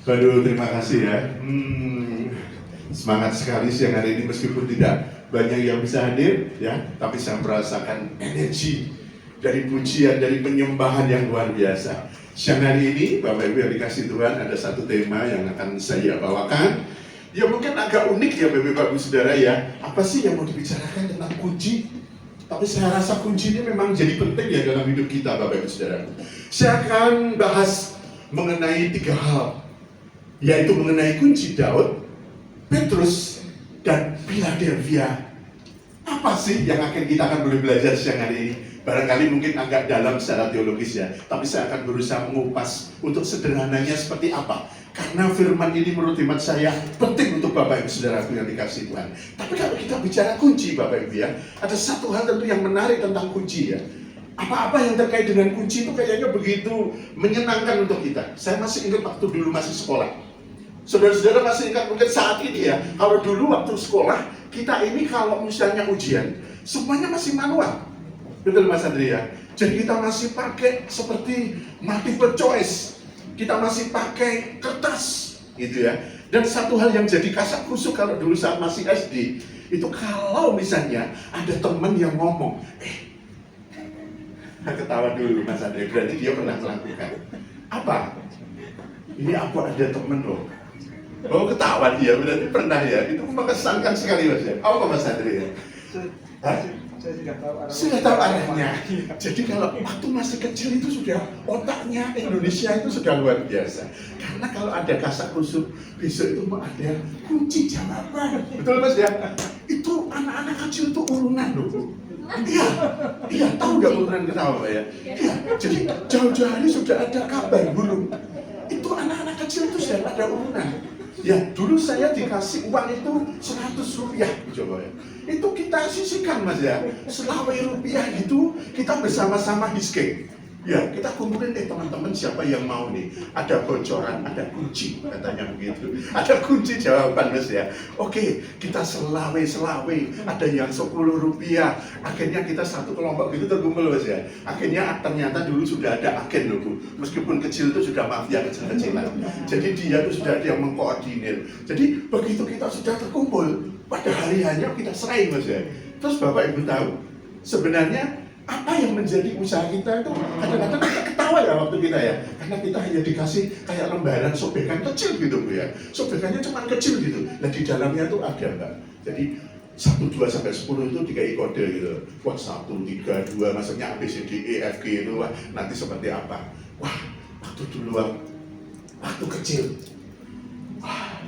Waduh, terima kasih ya. Semangat sekali siang hari ini meskipun tidak banyak yang bisa hadir ya, tapi saya merasakan energi dari pujian, dari penyembahan yang luar biasa. Siang hari ini, Bapak Ibu yang dikasih Tuhan, ada satu tema yang akan saya bawakan. Ya mungkin agak unik ya Bapak Ibu Saudara ya. Apa sih yang mau dibicarakan tentang kunci? Tapi saya rasa kunci ini memang jadi penting ya dalam hidup kita Bapak Ibu Saudara. Saya akan bahas mengenai 3 hal, yaitu mengenai kunci Daud, Petrus, dan Philadelphia. Apa sih yang kita akan boleh belajar siang hari ini? Barangkali mungkin agak dalam secara teologis ya, tapi saya akan berusaha mengupas untuk sederhananya seperti apa. Karena firman ini menurut hemat saya penting untuk Bapak Ibu Saudaraku yang dikasih Tuhan. Tapi kalau kita bicara kunci Bapak Ibu ya, ada satu hal tentu yang menarik tentang kunci ya. Apa-apa yang terkait dengan kunci itu kayaknya begitu menyenangkan untuk kita. Saya masih ingat waktu dulu masih sekolah. Saudara-saudara masih ingat mungkin saat ini ya, kalau dulu waktu sekolah, kita ini kalau misalnya ujian, semuanya masih manual. Betul Mas Andrea? Jadi kita masih pakai seperti multiple choice. Kita masih pakai kertas, gitu ya. Dan satu hal yang jadi kasak kusuk kalau dulu saat masih SD, itu kalau misalnya ada teman yang ngomong, ketawa dulu Mas Andrea, berarti dia pernah melakukan. Apa? Ini aku ada temen loh. Oh ketawa dia, berarti pernah ya. Itu mengesankan sekali Mas ya. Apa Mas Andrea? Saya sudah tahu arahnya. Jadi kalau waktu masih kecil itu sudah otaknya Indonesia itu sudah luar biasa. Karena kalau ada kasak kusuk, besok itu mau ada kunci jawaban. Betul Mas ya? Itu anak-anak kecil itu urunan loh. Iya, tahu nggak urunan ketawa ya? Iya, jadi jauh-jauh hari sudah ada kabar burung. Itu anak-anak kecil itu sudah ada urunan. Ya, dulu saya dikasih uang itu 100 rupiah, coba ya. Itu kita sisihkan Mas ya, selawai rupiah itu kita bersama-sama hisking. Ya, kita kumpulin teman-teman siapa yang mau nih. Ada bocoran, ada kunci, katanya begitu. Ada kunci jawaban Mas ya. Oke, kita selawai, ada yang 10 rupiah. Akhirnya kita satu kelompok gitu terkumpul Mas ya. Akhirnya ternyata dulu sudah ada agen loh Bu. Meskipun kecil itu sudah mafia kecil-kecilan. Jadi dia itu sudah ada yang mengkoordinir. Jadi begitu kita sudah terkumpul, pada hari hanya kita serahin Mas ya. Terus Bapak Ibu tahu, sebenarnya apa yang menjadi usaha kita itu kadang-kadang kita ketawa ya waktu kita ya, karena kita hanya dikasih kayak lembaran sobekan kecil gitu Bu ya, sobekannya cuma kecil gitu. Nah di dalamnya tuh ada Mbak, jadi 1, 2 sampai 10 itu 3 kode gitu. Wah 1, 3, 2 maksudnya A, B, C, D, E, F, G itu wah, nanti seperti apa. Wah waktu dulu waktu kecil, wah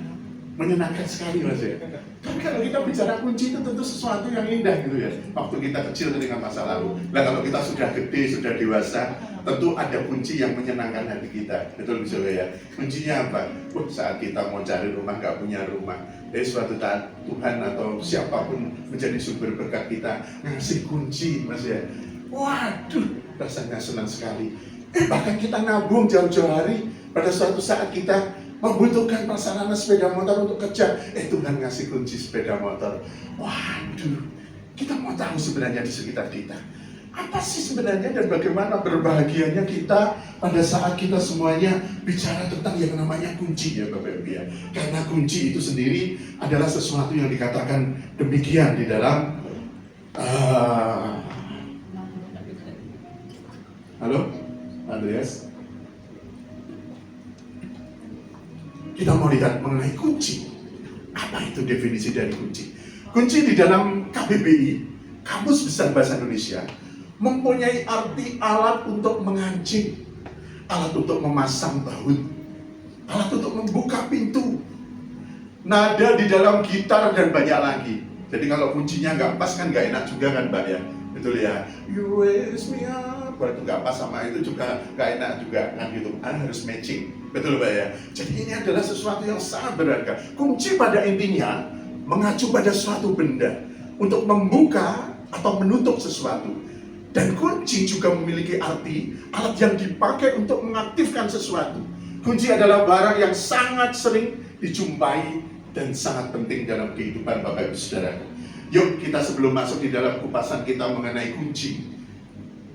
menyenangkan sekali Mas ya. Tapi kalau kita bicara kunci itu tentu sesuatu yang indah gitu ya. Waktu kita kecil ketika masa lalu. Nah kalau kita sudah gede, sudah dewasa, tentu ada kunci yang menyenangkan hati kita. Betul bisa ya. Kuncinya apa? Saat kita mau cari rumah, nggak punya rumah. Jadi suatu saat Tuhan atau siapapun menjadi sumber berkat kita ngasih kunci Mas ya. Waduh, rasanya senang sekali. Bahkan kita nabung jauh-jauh hari. Pada suatu saat kita membutuhkan prasarana sepeda motor untuk kerja, Tuhan ngasih kunci sepeda motor. Waduh, kita mau tahu sebenarnya di sekitar kita apa sih sebenarnya dan bagaimana berbahagianya kita pada saat kita semuanya bicara tentang yang namanya kunci ya Bapak Ibu ya. Karena kunci itu sendiri adalah sesuatu yang dikatakan demikian di dalam halo Andreas. Kita mau lihat mengenai kunci. Apa itu definisi dari kunci? Kunci di dalam KBBI, Kamus Besar Bahasa Indonesia, mempunyai arti alat untuk mengancing, alat untuk memasang baut, alat untuk membuka pintu, nada di dalam gitar dan banyak lagi. Jadi kalau kuncinya nggak pas kan nggak enak juga kan Mbak ya. Betul ya. You raise me up. Kalau itu nggak pas sama itu juga nggak enak juga kan gitu. Harus matching. Betul Mbak ya. Jadi ini adalah sesuatu yang sangat berharga. Kunci pada intinya mengacu pada suatu benda untuk membuka atau menutup sesuatu. Dan kunci juga memiliki arti alat yang dipakai untuk mengaktifkan sesuatu. Kunci adalah barang yang sangat sering dijumpai dan sangat penting dalam kehidupan Bapak Ibu Saudara. Yuk kita sebelum masuk di dalam kupasan kita mengenai kunci,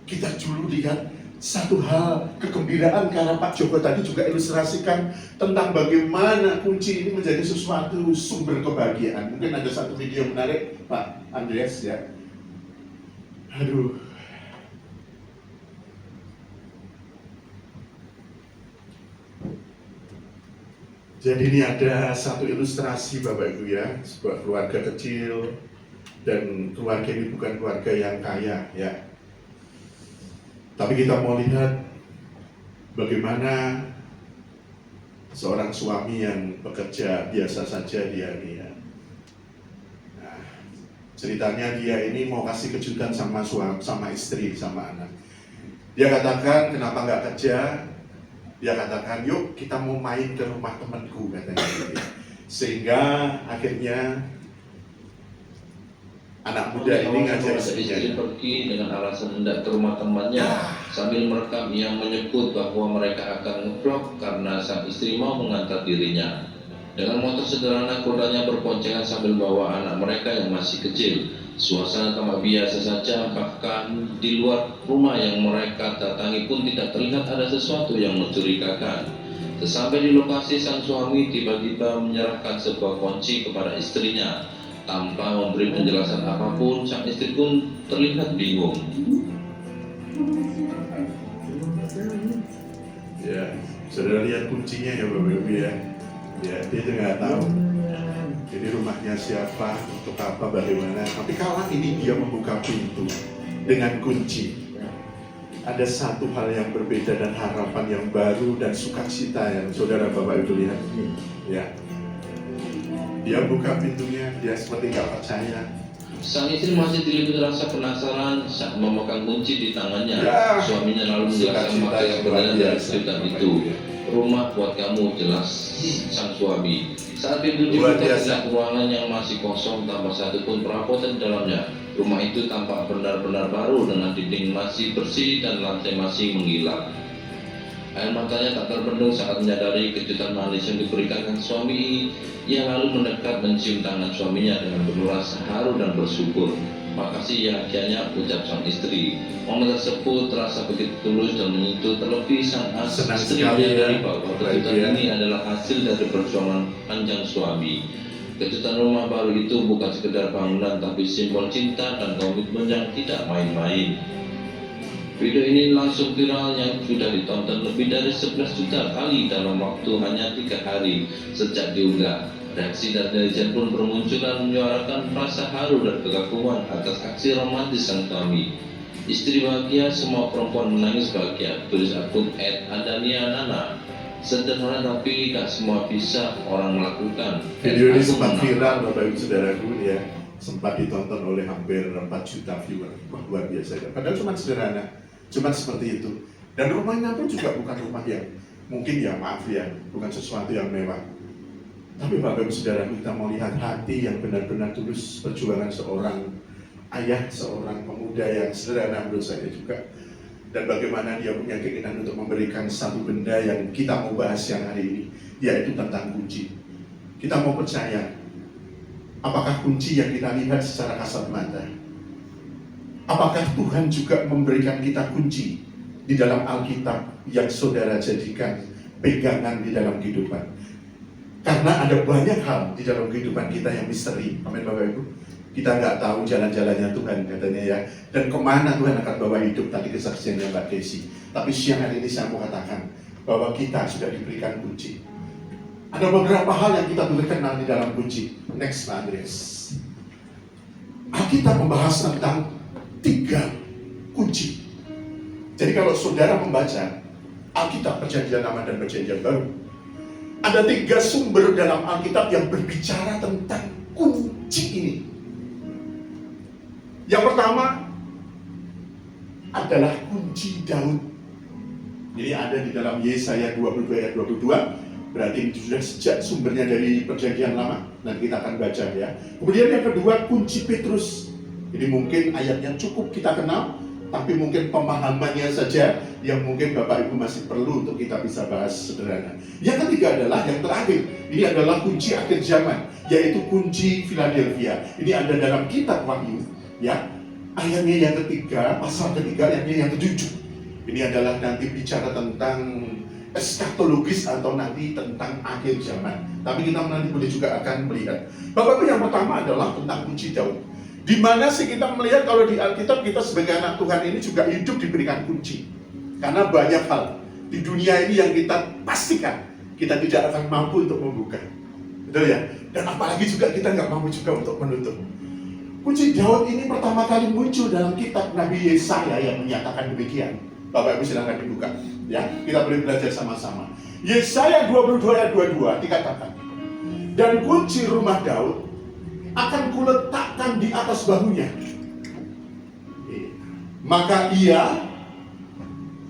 kita dulu lihat Satu hal kegembiraan karena Pak Joko tadi juga ilustrasikan tentang bagaimana kunci ini menjadi sesuatu sumber kebahagiaan. Mungkin ada satu video menarik Pak Andreas ya. Aduh. Jadi ini ada satu ilustrasi Bapak Ibu ya, sebuah keluarga kecil, dan keluarga ini bukan keluarga yang kaya ya. Tapi kita mau lihat bagaimana seorang suami yang bekerja biasa saja dia ini ya. Nah, ceritanya dia ini mau kasih kejutan sama istri, sama anak. Dia katakan, kenapa nggak kerja? Dia katakan, yuk kita mau main ke rumah temanku, katanya gitu. Sehingga akhirnya anak muda ini ngajak istrinya. Istri pergi dengan alasan hendak ke rumah temannya sambil merekam yang menyebut bahwa mereka akan ngevlog karena sang istri mau mengantar dirinya. Dengan motor sederhana, keduanya berboncengan sambil bawa anak mereka yang masih kecil. Suasana tampak biasa saja, bahkan di luar rumah yang mereka datangi pun tidak terlihat ada sesuatu yang mencurigakan. Sesampai di lokasi, sang suami tiba-tiba menyerahkan sebuah kunci kepada istrinya. Tanpa memberi penjelasan apapun, sang istri pun terlihat bingung. Ya, saudara lihat kuncinya ya Bapak Ibu ya. Ya, dia juga nggak tahu. Jadi rumahnya siapa, untuk apa, bagaimana. Tapi kalau ini dia membuka pintu dengan kunci, ada satu hal yang berbeda dan harapan yang baru dan sukacita yang saudara Bapak Ibu lihat. Ya, dia buka pintunya, dia seperti nggak percaya. Sang istri masih diliputi rasa penasaran saat memegang kunci di tangannya. Ya, Suaminya lalu menjelaskan sukacita makna yang sebenarnya luar dari biasa. kejutan itu. Rumah buat kamu, jelas sang suami. Saat pintu Luar dibuka, biasa. terlihat ruangan yang masih kosong tanpa satupun perabotan di dalamnya. Rumah itu tampak benar-benar baru dengan dinding masih bersih dan lantai masih mengkilat. Air matanya tak terbendung saat menyadari kejutan manis yang diberikan sang suami ini. Ia lalu mendekat mencium tangan suaminya dengan penuh rasa haru dan bersyukur. Makasih ya, akhirnya ucap sang istri. Momen tersebut terasa begitu tulus dan menyentuh, terlebih sang Senang istri sekali menyadari ya, bahwa Bapak kejutan Ibu ya. ini adalah hasil dari perjuangan panjang suami. Kejutan rumah baru itu bukan sekedar bangunan, tapi simbol cinta dan komitmen yang tidak main-main. Video ini langsung viral yang sudah ditonton lebih dari 11 juta kali dalam waktu hanya 3 hari sejak diunggah. Reaksi dari netizen pun bermunculan menyuarakan rasa haru dan kekaguman atas aksi romantis sang suami. Istri bahagia, semua perempuan menangis bahagia, tulis akun @adanianana. Sederhana tapi tak semua bisa orang melakukan. Video ini Aku sempat menang. viral Bapak Ibu Saudaraku ya, sempat ditonton oleh hampir 4 juta viewer. Wah, luar biasa ya. Padahal cuma sederhana, cuma seperti itu. Dan rumahnya pun juga bukan rumah yang mungkin ya maaf ya, bukan sesuatu yang mewah. Tapi Bapak Ibu Saudara, kita mau lihat hati yang benar-benar tulus, perjuangan seorang ayah, seorang pemuda yang sederhana menurut saya juga. Dan bagaimana dia punya keinginan untuk memberikan satu benda yang kita mau bahas yang hari ini, yaitu tentang kunci. Kita mau percaya, apakah kunci yang kita lihat secara kasat mata? Apakah Tuhan juga memberikan kita kunci di dalam Alkitab yang saudara jadikan pegangan di dalam kehidupan? Karena ada banyak hal di dalam kehidupan kita yang misteri, amin Bapak Ibu. Kita nggak tahu jalan-jalannya Tuhan katanya ya, dan kemana Tuhan akan bawa hidup, tadi kesaksiannya Mbak Desi. Tapi siang hari ini saya mau katakan bahwa kita sudah diberikan kunci. Ada beberapa hal yang kita boleh kenal di dalam kunci. Next Pak Andreas. Alkitab membahas tentang 3 kunci. Jadi kalau saudara membaca Alkitab Perjanjian Lama dan Perjanjian Baru, ada 3 sumber dalam Alkitab yang berbicara tentang kunci ini. Yang pertama adalah kunci Daud. Jadi ada di dalam Yesaya 22 ayat 22. Berarti itu sudah sejak sumbernya dari Perjanjian Lama, dan kita akan baca ya. Kemudian yang kedua kunci Petrus. Jadi mungkin ayatnya cukup kita kenal, tapi mungkin pemahamannya saja yang mungkin Bapak Ibu masih perlu untuk kita bisa bahas sederhana. Yang ketiga adalah yang terakhir, ini adalah kunci akhir zaman, yaitu kunci Philadelphia. Ini ada dalam kitab Wahyu, ya. Ayatnya yang ketiga, pasal ketiga, ayatnya yang ke-7. Ini adalah nanti bicara tentang eskatologis atau nanti tentang akhir zaman. Tapi kita nanti boleh juga akan melihat. Bapak Ibu, yang pertama adalah tentang kunci Daud. Di mana sih kita melihat kalau di Alkitab kita sebagai anak Tuhan ini juga hidup diberikan kunci. Karena banyak hal di dunia ini yang kita pastikan kita tidak akan mampu untuk membuka. Betul ya? Dan apalagi juga kita nggak mampu juga untuk menutup. Kunci Daud ini pertama kali muncul dalam kitab Nabi Yesaya yang menyatakan demikian. Bapak Ibu silahkan dibuka. Ya, kita boleh belajar sama-sama. Yesaya 22 ayat 22 dikatakan, dan kunci rumah Daud akan kuletakkan di atas bahunya. Maka ia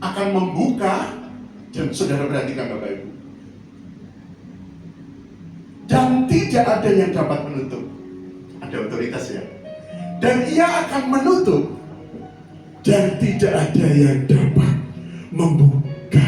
akan membuka, dan saudara perhatikan Bapak Ibu, dan tidak ada yang dapat menutup. Ada otoritas ya. Dan ia akan menutup, dan tidak ada yang dapat membuka.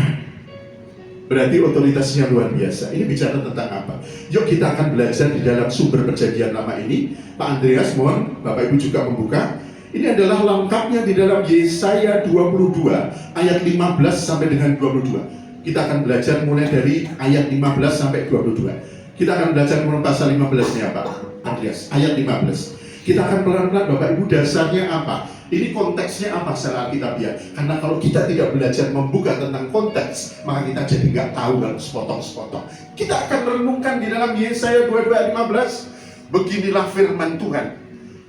Berarti otoritasnya luar biasa. Ini bicara tentang apa? Yuk kita akan belajar di dalam sumber perjanjian lama ini. Pak Andreas, mohon Bapak Ibu juga membuka. Ini adalah lengkapnya di dalam Yesaya 22 ayat 15 sampai dengan 22. Kita akan belajar mulai dari ayat 15 sampai 22. Kita akan belajar mulai pasal 15-nya Pak Andreas, ayat 15. Kita akan pelan-pelan Bapak Ibu, dasarnya apa? Ini konteksnya apa secara Alkitabiah? Karena kalau kita tidak belajar membuka tentang konteks, maka kita jadi nggak tahu dalam sepotong-sepotong. Kita akan renungkan di dalam Yesaya 22 ayat 15. Beginilah firman Tuhan,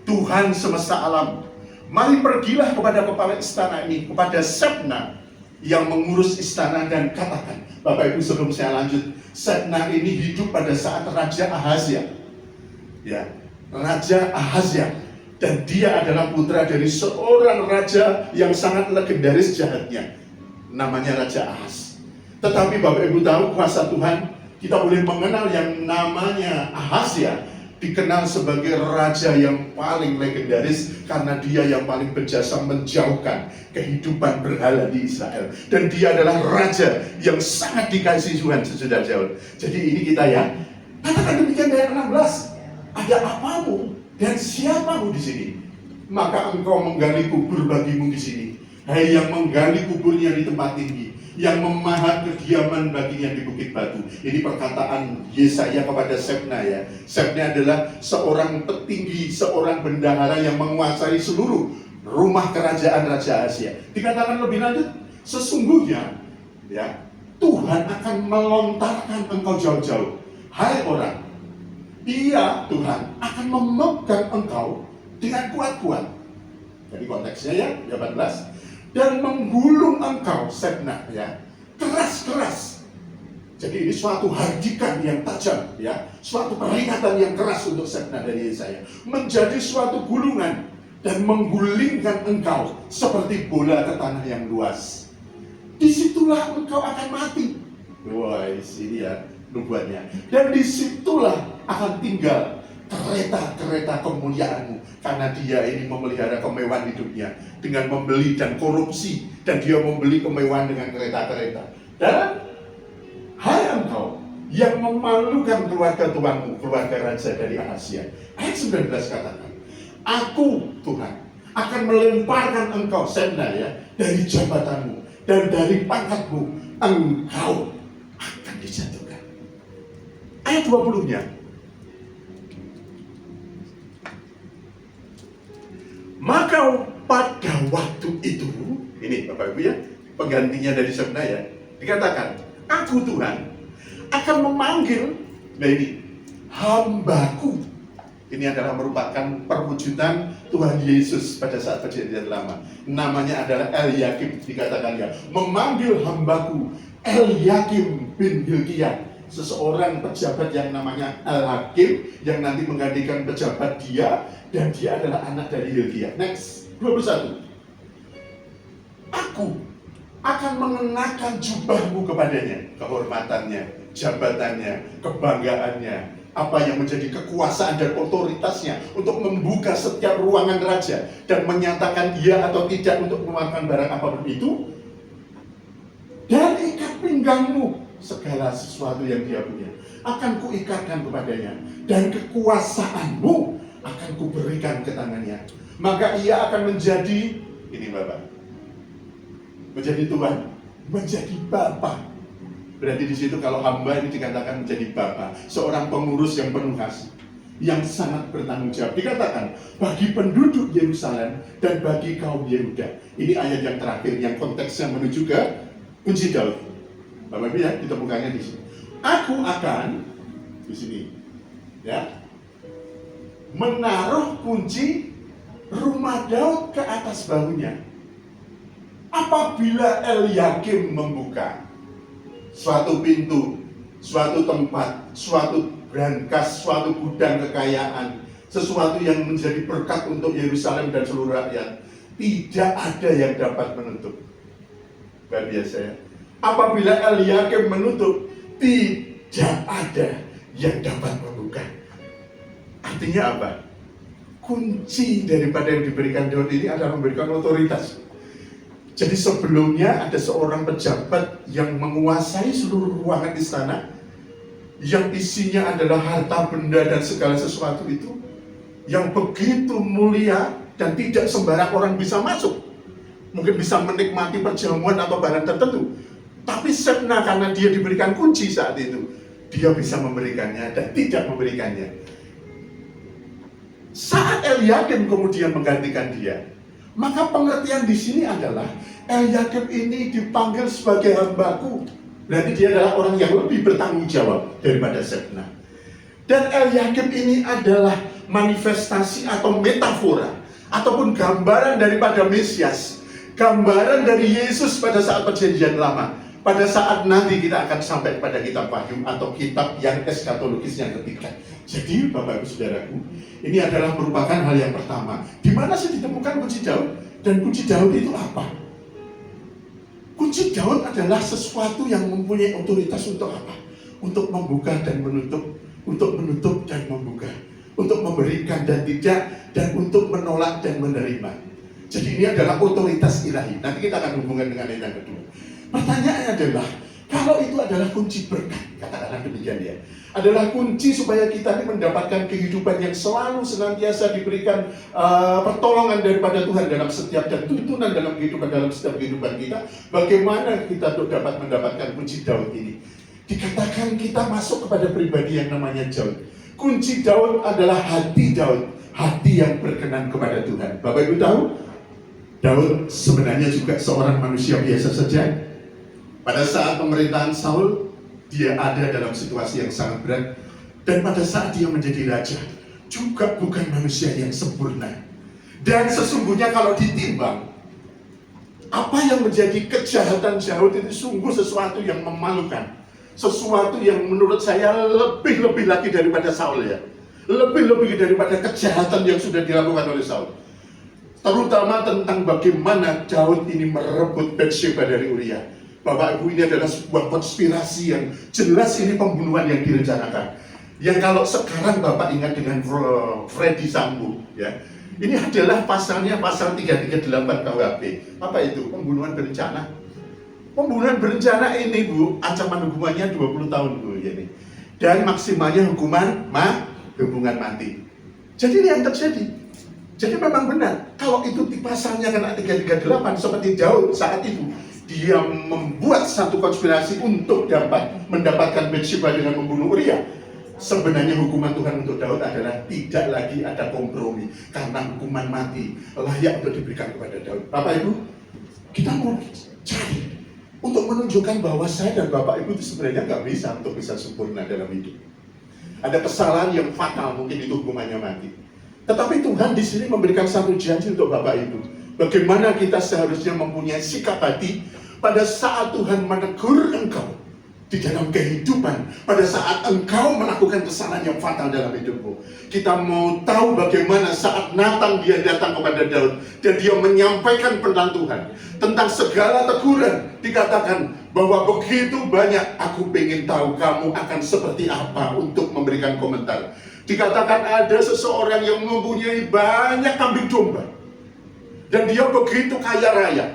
Tuhan semesta alam. Mari pergilah kepada kepala istana ini, kepada Sebna yang mengurus istana, dan katakan. Bapak Ibu, sebelum saya lanjut, Sebna ini hidup pada saat Raja Ahazia. Ya, Raja Ahazia, dan dia adalah putra dari seorang raja yang sangat legendaris jahatnya, namanya Raja Ahaz. Tetapi Bapak Ibu tahu kuasa Tuhan, kita boleh mengenal yang namanya Ahazia dikenal sebagai raja yang paling legendaris karena dia yang paling berjasa menjauhkan kehidupan berhala di Israel, dan dia adalah raja yang sangat dikasihi Tuhan sesudah jauh. Jadi ini kita ya, katakan demikian ayat 16. Ada apamu dan siapamu di sini? Maka engkau menggali kubur bagimu di sini. Hai yang menggali kuburnya di tempat tinggi, yang memahat kediaman baginya di bukit batu. Ini perkataan Yesaya kepada Sebna ya. Sebna adalah seorang petinggi, seorang bendahara yang menguasai seluruh rumah kerajaan Raja Asia. Dikatakan lebih lanjut, sesungguhnya ya, Tuhan akan melontarkan engkau jauh-jauh. Hai orang, Dia, Tuhan, akan memegang engkau dengan kuat-kuat. Jadi konteksnya ya, 18. Dan menggulung engkau, Sebna, ya, keras-keras. Jadi ini suatu hardikan yang tajam, ya, suatu peringatan yang keras untuk Sebna dari Yesaya. Menjadi suatu gulungan dan menggulingkan engkau seperti bola ke tanah yang luas. Disitulah engkau akan mati. Wah, ini ya nubuatnya. Dan disitulah akan tinggal kereta-kereta kemuliaanmu, karena dia ini memelihara kemewahan hidupnya dengan membeli dan korupsi, dan dia membeli kemewahan dengan kereta-kereta. Dan hai engkau yang memalukan keluarga tuanmu, keluarga raja dari Asia. Ayat 19 katakan, aku Tuhan akan melemparkan engkau, Sebna ya, dari jabatanmu dan dari pangkatmu, engkau akan dijatuhkan. Ayat 20-nya. Maka pada waktu itu, ini Bapak Ibu ya, penggantinya dari Sebna ya, dikatakan, aku Tuhan akan memanggil, nah ini, hambaku. Ini adalah merupakan perwujudan Tuhan Yesus pada saat perjanjian lama. Namanya adalah Eliakim, dikatakan ya, memanggil hambaku Eliakim bin Hilkiah, seseorang pejabat yang namanya Al-Hakim, yang nanti menggantikan pejabat dia, dan dia adalah anak dari Hilkiah. Next, 21. Aku akan mengenakan jubahmu kepadanya, kehormatannya, jabatannya, kebanggaannya, apa yang menjadi kekuasaan dan otoritasnya untuk membuka setiap ruangan raja dan menyatakan iya atau tidak untuk mengeluarkan barang apapun itu, dan ikat pinggangmu, segala sesuatu yang dia punya akan kuikatkan kepadanya, dan kekuasaanmu akan kuberikan ke tangannya. Maka ia akan menjadi, ini Bapak, menjadi Tuhan, menjadi Bapa. Berarti di situ kalau hamba ini dikatakan menjadi Bapa, seorang pengurus yang penuh kasih, yang sangat bertanggung jawab. Dikatakan bagi penduduk Yerusalem dan bagi kaum Yehuda. Ini ayat yang terakhir yang konteksnya menuju ke kunci Daud. Bapak Ibu ya, ditemukannya di sini. Aku akan di sini, ya, menaruh kunci rumah Daud ke atas bahunya. Apabila Eliakim membuka suatu pintu, suatu tempat, suatu brankas, suatu gudang kekayaan, sesuatu yang menjadi berkat untuk Yerusalem dan seluruh rakyat, tidak ada yang dapat menutup. Luar biasa ya. Apabila Eliakim menutup, tidak ada yang dapat membuka. Artinya apa? Kunci daripada yang diberikan Daud ini adalah memberikan otoritas. Jadi sebelumnya ada seorang pejabat yang menguasai seluruh ruangan istana, yang isinya adalah harta benda dan segala sesuatu itu, yang begitu mulia dan tidak sembarang orang bisa masuk. Mungkin bisa menikmati perjamuan atau barang tertentu. Tapi Sebna karena dia diberikan kunci saat itu, dia bisa memberikannya dan tidak memberikannya. Saat Eliakim kemudian menggantikan dia, maka pengertian di sini adalah Eliakim ini dipanggil sebagai hambaku. Berarti dia adalah orang yang lebih bertanggung jawab daripada Sebna. Dan Eliakim ini adalah manifestasi atau metafora ataupun gambaran daripada Mesias, gambaran dari Yesus pada saat perjanjian lama. Pada saat nanti kita akan sampai pada kitab Wahyu atau kitab yang eskatologis yang ketiga. Jadi Bapak Ibu Saudaraku, ini adalah merupakan hal yang pertama. Di mana sih ditemukan kunci Daud? Dan kunci Daud itu apa? Kunci Daud adalah sesuatu yang mempunyai otoritas untuk apa? Untuk membuka dan menutup, untuk menutup dan membuka, untuk memberikan dan tidak, dan untuk menolak dan menerima. Jadi ini adalah otoritas ilahi. Nanti kita akan hubungkan dengan ayat yang kedua. Pertanyaannya adalah, kalau itu adalah kunci berkat, katakanlah demikian ya, adalah kunci supaya kita ini mendapatkan kehidupan yang selalu senantiasa diberikan pertolongan daripada Tuhan dalam setiap dan tuntunan dalam kehidupan, dalam setiap kehidupan kita. Bagaimana kita dapat mendapatkan kunci Daud ini? Dikatakan kita masuk kepada pribadi yang namanya Daud. Kunci Daud adalah hati Daud, hati yang berkenan kepada Tuhan. Bapak Ibu tahu, Daud sebenarnya juga seorang manusia biasa saja. Pada saat pemerintahan Saul, dia ada dalam situasi yang sangat berat. Dan pada saat dia menjadi raja, juga bukan manusia yang sempurna. Dan sesungguhnya kalau ditimbang, apa yang menjadi kejahatan Daud itu sungguh sesuatu yang memalukan. Sesuatu yang menurut saya lebih-lebih lagi daripada Saul ya. Lebih-lebih daripada kejahatan yang sudah dilakukan oleh Saul. Terutama tentang bagaimana Daud ini merebut Batsheba dari Uria. Bapak Ibu, ini adalah sebuah konspirasi yang jelas ini pembunuhan yang direncanakan. Yang kalau sekarang Bapak ingat dengan Freddy Sambo ya. Ini adalah pasalnya pasal 338 KUHP. Apa itu? Pembunuhan berencana. Pembunuhan berencana ini Bu, ancaman hukumannya 20 tahun Bu ya nih. Dan maksimalnya hukuman mati. Jadi ini yang terjadi. Jadi memang benar, kalau itu di pasalnya kena 338 seperti Daud saat itu, dia membuat satu konspirasi untuk dapat mendapatkan Batsheba dengan membunuh Uria. Sebenarnya hukuman Tuhan untuk Daud adalah tidak lagi ada kompromi, karena hukuman mati layak untuk diberikan kepada Daud. Bapak Ibu, kita mau cari untuk menunjukkan bahwa saya dan Bapak Ibu itu sebenarnya nggak bisa untuk bisa sempurna dalam hidup. Ada kesalahan yang fatal, mungkin itu hukumannya mati. Tetapi Tuhan di sini memberikan satu janji untuk Bapak Ibu. Bagaimana kita seharusnya mempunyai sikap hati pada saat Tuhan menegur engkau di dalam kehidupan, pada saat engkau melakukan kesalahan yang fatal dalam hidupmu. Kita mau tahu bagaimana saat Nathan dia datang kepada Daud dan dia menyampaikan tentang Tuhan, tentang segala teguran. Dikatakan bahwa begitu banyak, aku ingin tahu kamu akan seperti apa untuk memberikan komentar. Dikatakan ada seseorang yang mempunyai banyak kambing domba dan dia begitu kaya raya.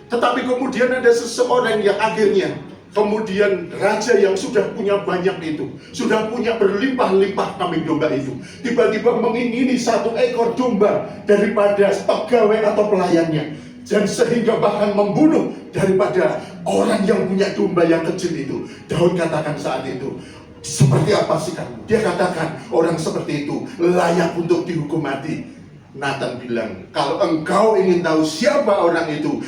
Tetapi kemudian ada seseorang yang akhirnya, kemudian raja yang sudah punya banyak itu, sudah punya berlimpah-limpah kambing domba itu, tiba-tiba mengingini satu ekor domba daripada pegawai atau pelayannya. dan sehingga bahkan membunuh daripada orang yang punya domba yang kecil itu. Daud katakan saat itu, seperti apa sih kamu? Dia katakan, orang seperti itu layak untuk dihukum mati. Nathan bilang, kalau engkau ingin tahu siapa orang itu,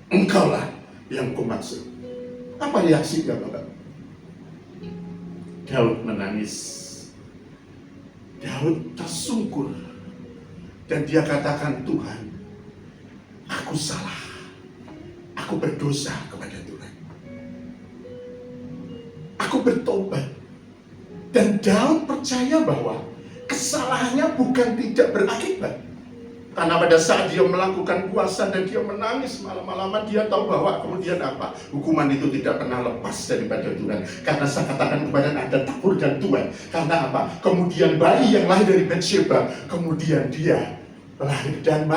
engkaulah yang kumaksud. Apa reaksinya Bapak? Daud menangis. Daud tersungkur. Dan dia katakan, Tuhan, aku salah. Aku berdosa kepada Tuhan. Aku bertobat. Dan Daud percaya bahwa kesalahannya bukan tidak berakibat. Karena pada saat dia melakukan puasa dan dia menangis malam-malaman, dia tahu bahwa kemudian apa? Hukuman itu tidak pernah lepas daripada Tuhan. Karena saya katakan kepada Anda, takut dan Tuhan. Karena apa? Kemudian bayi yang lahir dari Batsheba, kemudian dia lahir dan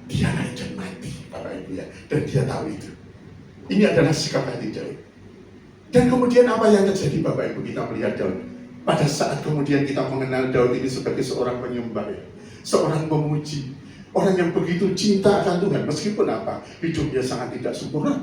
dia lahir dan mati, Bapak Ibu ya. Dan dia tahu itu. Ini adalah sikap hati Daud. Dan kemudian apa yang terjadi Bapak Ibu, kita melihat Daud. Pada saat kemudian kita mengenal Daud ini sebagai seorang penyembah ya. Seorang pemuji, orang yang begitu cinta akan Tuhan, meskipun apa, hidupnya sangat tidak sempurna,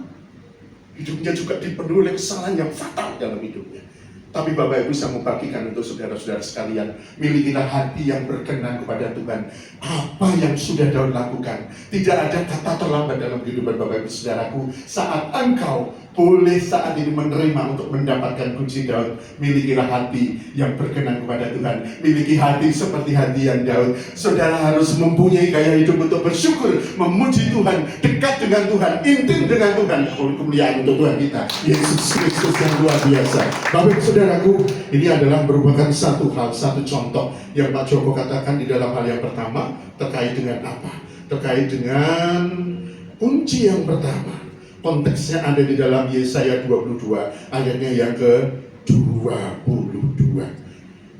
hidupnya juga dipenuhi oleh kesalahan yang fatal dalam hidupnya. Tapi Bapak Ibu, saya mau bagikan untuk saudara-saudara sekalian, milikilah hati yang berkenan kepada Tuhan. Apa yang sudah Daud lakukan, tidak ada kata terlambat dalam kehidupan Bapak Ibu saudaraku. Saat engkau boleh saat ini menerima untuk mendapatkan kunci Daud, milikilah hati yang berkenan kepada Tuhan. Miliki hati seperti hati yang Daud. Saudara harus mempunyai gaya hidup untuk bersyukur, memuji Tuhan, dekat dengan Tuhan, intim dengan Tuhan. Kemuliaan untuk Tuhan kita, Yesus Kristus yang luar biasa. Bapak Ibu saudaraku, ini adalah merupakan satu hal, satu contoh yang Pak Joko katakan di dalam hal yang pertama. Terkait dengan apa? Terkait dengan kunci yang pertama. Konteksnya ada di dalam Yesaya 22 ayatnya yang ke-22.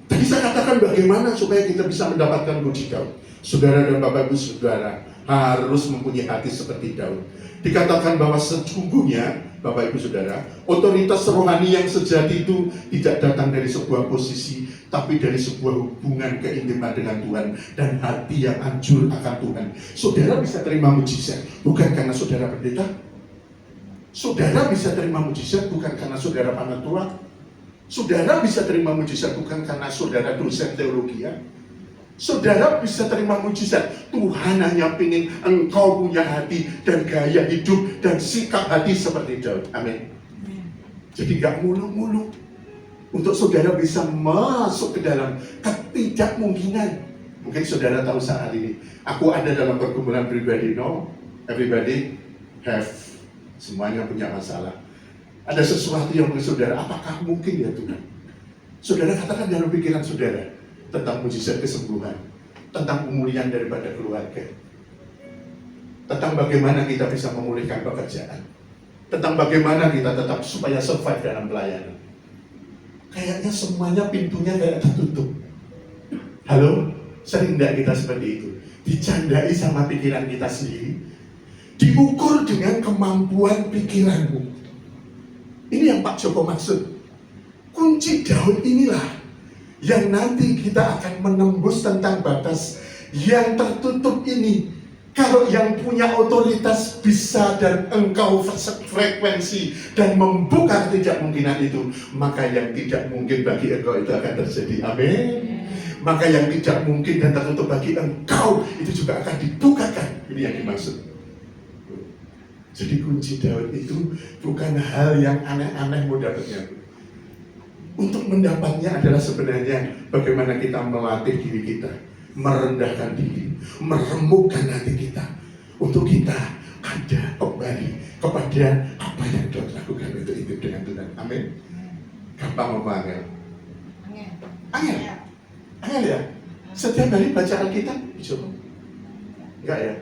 Tadi saya katakan bagaimana supaya kita bisa mendapatkan kunci Daud. Saudara dan Bapak Ibu saudara harus mempunyai hati seperti Daud. Dikatakan bahwa sesungguhnya Bapak Ibu saudara, otoritas rohani yang sejati itu tidak datang dari sebuah posisi, tapi dari sebuah hubungan keintiman dengan Tuhan dan hati yang hancur akan Tuhan. Saudara bisa terima mujizat bukan karena saudara pendeta. Saudara bisa terima mujizat bukan karena saudara panatua. Saudara bisa terima mujizat bukan karena saudara dosen teologi ya. Saudara bisa terima mujizat, Tuhan hanya ingin engkau punya hati dan gaya hidup dan sikap hati seperti Daud. Amin. Jadi gak muluk-muluk. Untuk saudara bisa masuk ke dalam ketidakmungkinan. Mungkin saudara tahu saat ini, aku ada dalam pergumulan pribadi. No, everybody have, semuanya punya masalah. Ada sesuatu yang menurut saudara, apakah mungkin ya Tuhan? Saudara katakan dalam pikiran saudara tentang mujizat kesembuhan, tentang pemulihan daripada keluarga, tentang bagaimana kita bisa memulihkan pekerjaan, tentang bagaimana kita tetap supaya survive dalam pelayanan. Kayaknya semuanya pintunya kayak tertutup. Halo, sering tidak kita seperti itu? Dicandai sama pikiran kita sendiri, diukur dengan kemampuan pikiranmu. Ini yang Pak Joko maksud. Kunci Daud inilah yang nanti kita akan menembus tentang batas yang tertutup ini. Kalau yang punya otoritas bisa dan engkau frekuensi dan membuka ketidakmungkinan itu, maka yang tidak mungkin bagi engkau itu akan terjadi. Amin. Maka yang tidak mungkin dan tertutup bagi engkau itu juga akan dibukakan. Ini yang dimaksud. Jadi kunci Daud itu bukan hal yang aneh-aneh mudahnya. Untuk mendapatnya adalah sebenarnya bagaimana kita melatih diri kita, merendahkan diri, meremukkan hati kita, untuk kita ada kembali kepada apa yang Daud lakukan untuk hidup dengan Tuhan. Amin. Gampang apa angel? Angel? Angel ya? Setiap hari baca Alkitab? Coba. Enggak ya?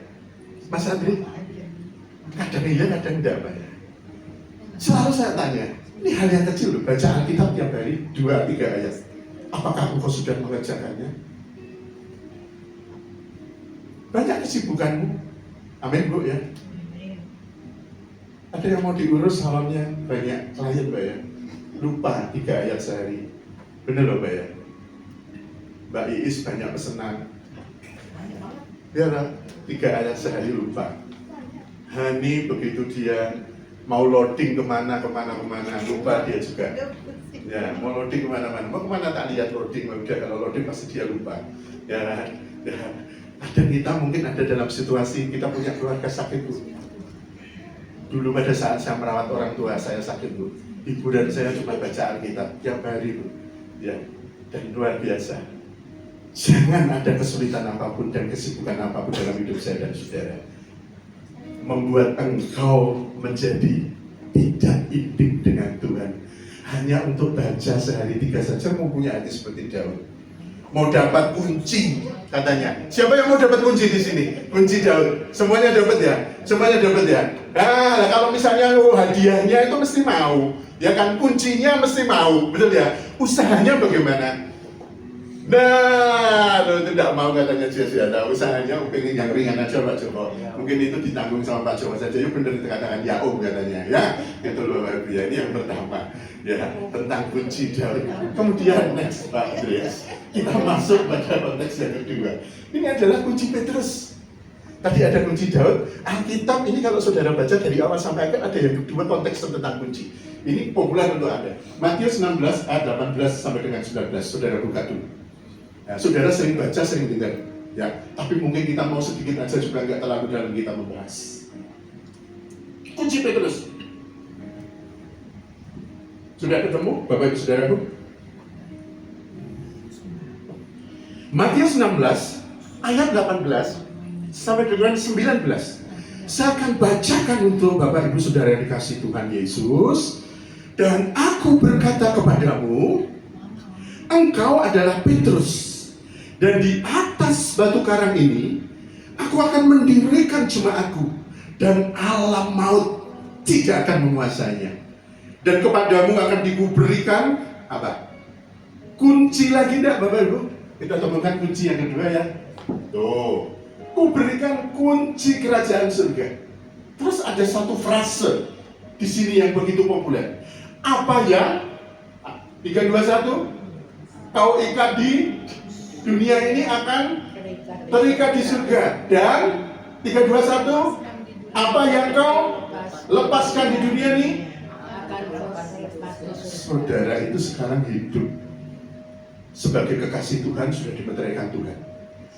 Mas Andri? Kadang iya, kadang enggak Pak ya. Selalu saya tanya, ini hal yang kecil loh, baca Alkitab tiap hari 2-3 ayat. Apakah engkau sudah mengerjakannya? Banyak kesibukanmu. Amin Bu ya. Ada yang mau diurus malamnya banyak klien Mbak ya. Lupa 3 ayat sehari. Bener loh Mbak ya. Mbak Iis banyak pesenan. Biarlah 3 ayat sehari lupa. Hani begitu dia mau loading kemana, lupa dia juga. Ya, mau loading mau kemana tak lihat loading, udah kalau loading pasti dia lupa. Ya, ada kita mungkin ada dalam situasi kita punya keluarga sakit Bu. Dulu pada saat saya merawat orang tua saya sakit Bu, ibu dan saya cuma baca Alkitab tiap hari Bu. Ya, dan luar biasa. Jangan ada kesulitan apapun dan kesibukan apapun dalam hidup saya dan saudara membuat engkau menjadi tidak intim dengan Tuhan hanya untuk baca sehari 3 saja. Mempunyai hati seperti Daud, mau dapat kunci katanya. Siapa yang mau dapat kunci di sini? Kunci Daud. Semuanya dapat ya? Semuanya dapat ya? Nah, kalau misalnya hadiahnya itu mesti mau, ya kan? Kuncinya mesti mau, betul ya? Usahanya bagaimana? Nah, lo tidak mau katanya sia-sia. Nah, usahanya pengen yang ringan aja Pak Joko. Mungkin itu ditanggung sama Pak Joko saja. Ya benar dikatakan ya Om katanya. Ya, itu loh Pak Bia. Ini yang pertama. Ya, tentang kunci Daud. Kemudian next Pak Andreas, kita masuk pada konteks yang kedua. Ini adalah kunci Petrus. Tadi ada kunci Daud. Alkitab ini kalau saudara baca dari awal sampai akhir ada yang kedua konteks tentang kunci. Ini populer untuk Anda. Matius 16 ayat 18 sampai dengan 19. Saudara buka dulu. Ya, saudara sering baca, sering dengar, ya. Tapi mungkin kita mau sedikit aja juga nggak terlalu dalam kita membahas. Kunci Petrus. Sudah ketemu, Bapak Ibu Saudaraku? Matius 16 ayat 18 sampai dengan 19. Saya akan bacakan untuk Bapak Ibu Saudara yang dikasih Tuhan Yesus. Dan aku berkata kepadamu, engkau adalah Petrus. Dan di atas batu karang ini aku akan mendirikan jemaatku, dan alam maut tidak akan menguasainya. Dan kepadamu akan diberikan apa? Kunci lagi enggak Bapak Ibu? Kita temukan kunci yang kedua ya. Tuh, kuberikan kunci kerajaan surga. Terus ada satu frase di sini yang begitu populer. Apa yang 321 kau ikat di dunia ini akan terikat di surga. Dan 321 apa yang kau lepaskan di dunia ini. Saudara itu sekarang hidup sebagai kekasih Tuhan, sudah dimeteraikan Tuhan.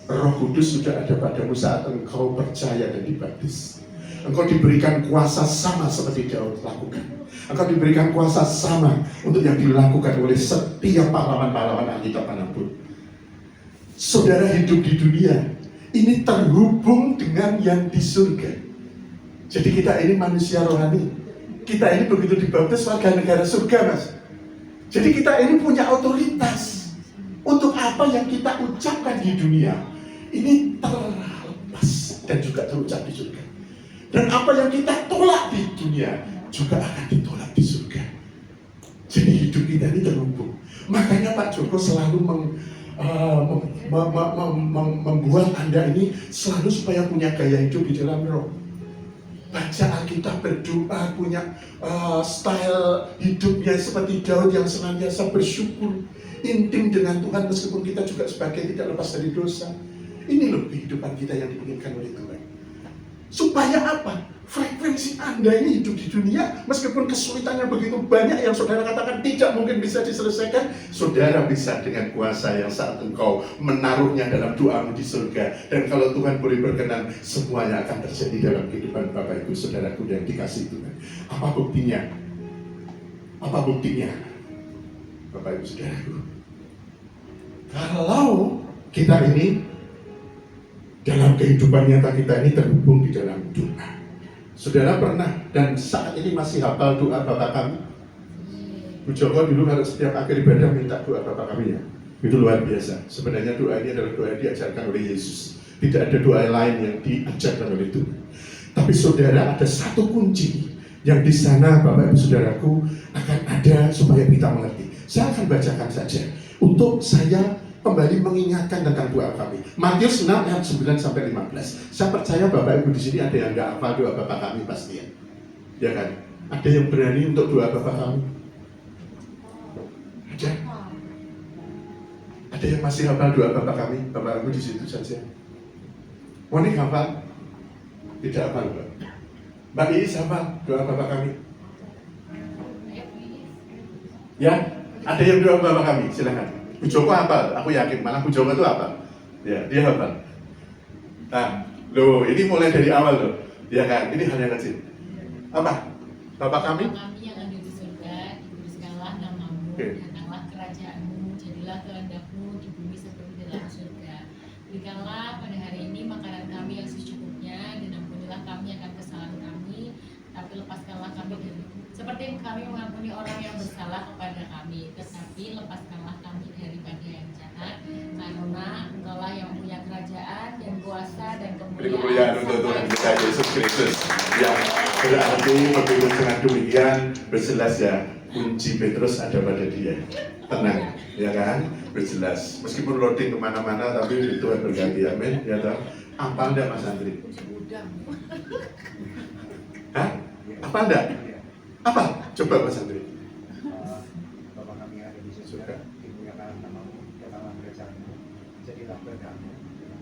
Roh Kudus sudah ada padamu saat engkau percaya dan dibaptis. Engkau diberikan kuasa sama seperti Daud lakukan. Engkau diberikan kuasa sama untuk yang dilakukan oleh setiap pahlawan-pahlawan Alkitab manapun. Saudara hidup di dunia ini terhubung dengan yang di surga. Jadi kita ini manusia rohani. Kita ini begitu dibaptis warga negara surga, Mas. Jadi kita ini punya otoritas untuk apa yang kita ucapkan di dunia ini terlepas dan juga terucap di surga. Dan apa yang kita tolak di dunia juga akan ditolak di surga. Jadi hidup kita ini terhubung. Makanya Pak Joko selalu membuat Anda ini selalu supaya punya gaya hidup di dalam roh. Baca Alkitab, berdoa, punya style hidupnya seperti Daud yang senantiasa bersyukur, intim dengan Tuhan meskipun kita juga sebagai tidak lepas dari dosa. Ini loh kehidupan kita yang diinginkan oleh Tuhan. Supaya apa? Frekuensi Anda ini hidup di dunia, meskipun kesulitannya begitu banyak yang saudara katakan tidak mungkin bisa diselesaikan, saudara bisa dengan kuasa yang saat engkau menaruhnya dalam doamu di surga. Dan kalau Tuhan boleh berkenan, semuanya akan terjadi dalam kehidupan Bapak Ibu Saudaraku yang dikasih Tuhan. Apa buktinya? Apa buktinya? Bapak Ibu Saudaraku, kalau kita ini dalam kehidupan nyata kita ini terhubung di dalam doa. Saudara pernah dan saat ini masih hafal doa Bapa kami? Bu Joko dulu harus setiap akhir ibadah minta doa Bapa kami ya. Itu luar biasa. Sebenarnya doa ini adalah doa yang diajarkan oleh Yesus. Tidak ada doa lain yang diajarkan oleh Tuhan. Tapi saudara, ada satu kunci yang di sana Bapak Ibu Saudaraku akan ada supaya kita mengerti. Saya akan bacakan saja untuk saya kembali mengingatkan tentang doa kami. Matius 6 ayat 9 sampai 15. Saya percaya Bapak Ibu di sini ada yang enggak hafal doa Bapa kami pasti ya. Ya kan? Ada yang berani untuk doa Bapa kami? Ada? Ada yang masih hafal doa Bapa kami? Bapak Ibu di situ saja. Mau nih hafal? Tidak hafal, Pak. Mbak Iis hafal doa Bapa kami? Ya, ada yang doa Bapa kami, silakan. Bu Joko hafal, aku yakin malah Bu Joko itu hafal. Ya, dia hafal. Nah, loh, ini mulai dari awal loh. Ya kan, ini hal yang kecil. Apa? Bapa kami? Kami yang ada di surga, dikuduskanlah namamu, datanglah kerajaanmu, jadilah kehendakmu di bumi seperti dalam surga. Berikanlah pada hari ini makanan kami yang secukupnya, dan ampunilah kami akan kesalahan kami, tapi lepaskanlah kami dari seperti kami mengampuni orang yang bersalah kepada kami, tetapi lepaskanlah kami daripada yang jahat, karena Engkaulah yang punya kerajaan dan kuasa dan Kemuliaan untuk Tuhan kita Yesus Kristus yang berarti berikut dengan demikian berjelas ya, kunci Petrus ada pada dia. Tenang, ya kan? Berjelas. Meskipun loading kemana-mana, tapi Tuhan berkati, amin. Ya tahu? Apa anda Mas Andri? Hah? Apa anda? Apa? Coba Mas Andri. Bapa kami yang ada di surga, dimuliakan namamu, datanglah kerajaanmu, jadilah kehendakmu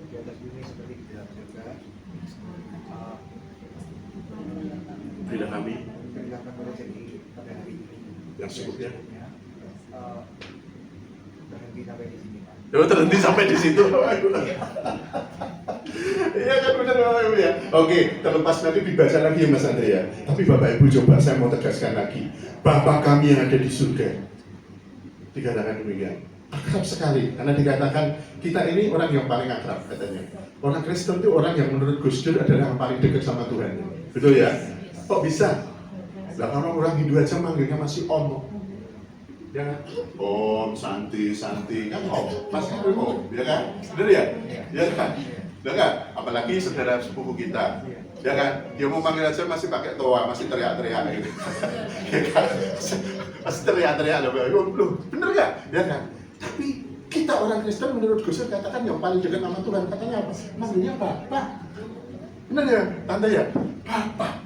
di atas bumi seperti di dalam surga. Berilah kami Berilah kami rezeki pada hari ini yang secukupnya. Berhenti sampai di sini, Pak. Terhenti sampai di situ. Iya kan benar Bapak Ibu ya. Oke, terlepas nanti dibaca lagi ya Mas Andre ya. Tapi Bapak Ibu coba saya mau tegaskan lagi. Bapa kami yang ada di surga. Dikatakan demikian. Akrab sekali karena dikatakan kita ini orang yang paling akrab katanya. Orang Kristen itu orang yang menurut Gus Dur adalah yang paling dekat sama Tuhan. Betul ya? Kok bisa? Lah kalau orang Hindu aja manggilnya masih Om. Ya kan? Om, Santi, kan Om. Masih Om, ya kan? Benar ya? Ya kan? Ya kan? Apalagi saudara sepupu kita. Ya kan? Dia mau manggil aja masih pakai toa, masih teriak-teriak gitu. Ya kan? Masih teriak-teriak loh. Bener gak? Ya kan? Tapi kita orang Kristen menurut Gus Dur katakan yang paling dekat sama Tuhan katanya apa? Manggilnya Bapak. Bener ya? Tante ya? Bapak.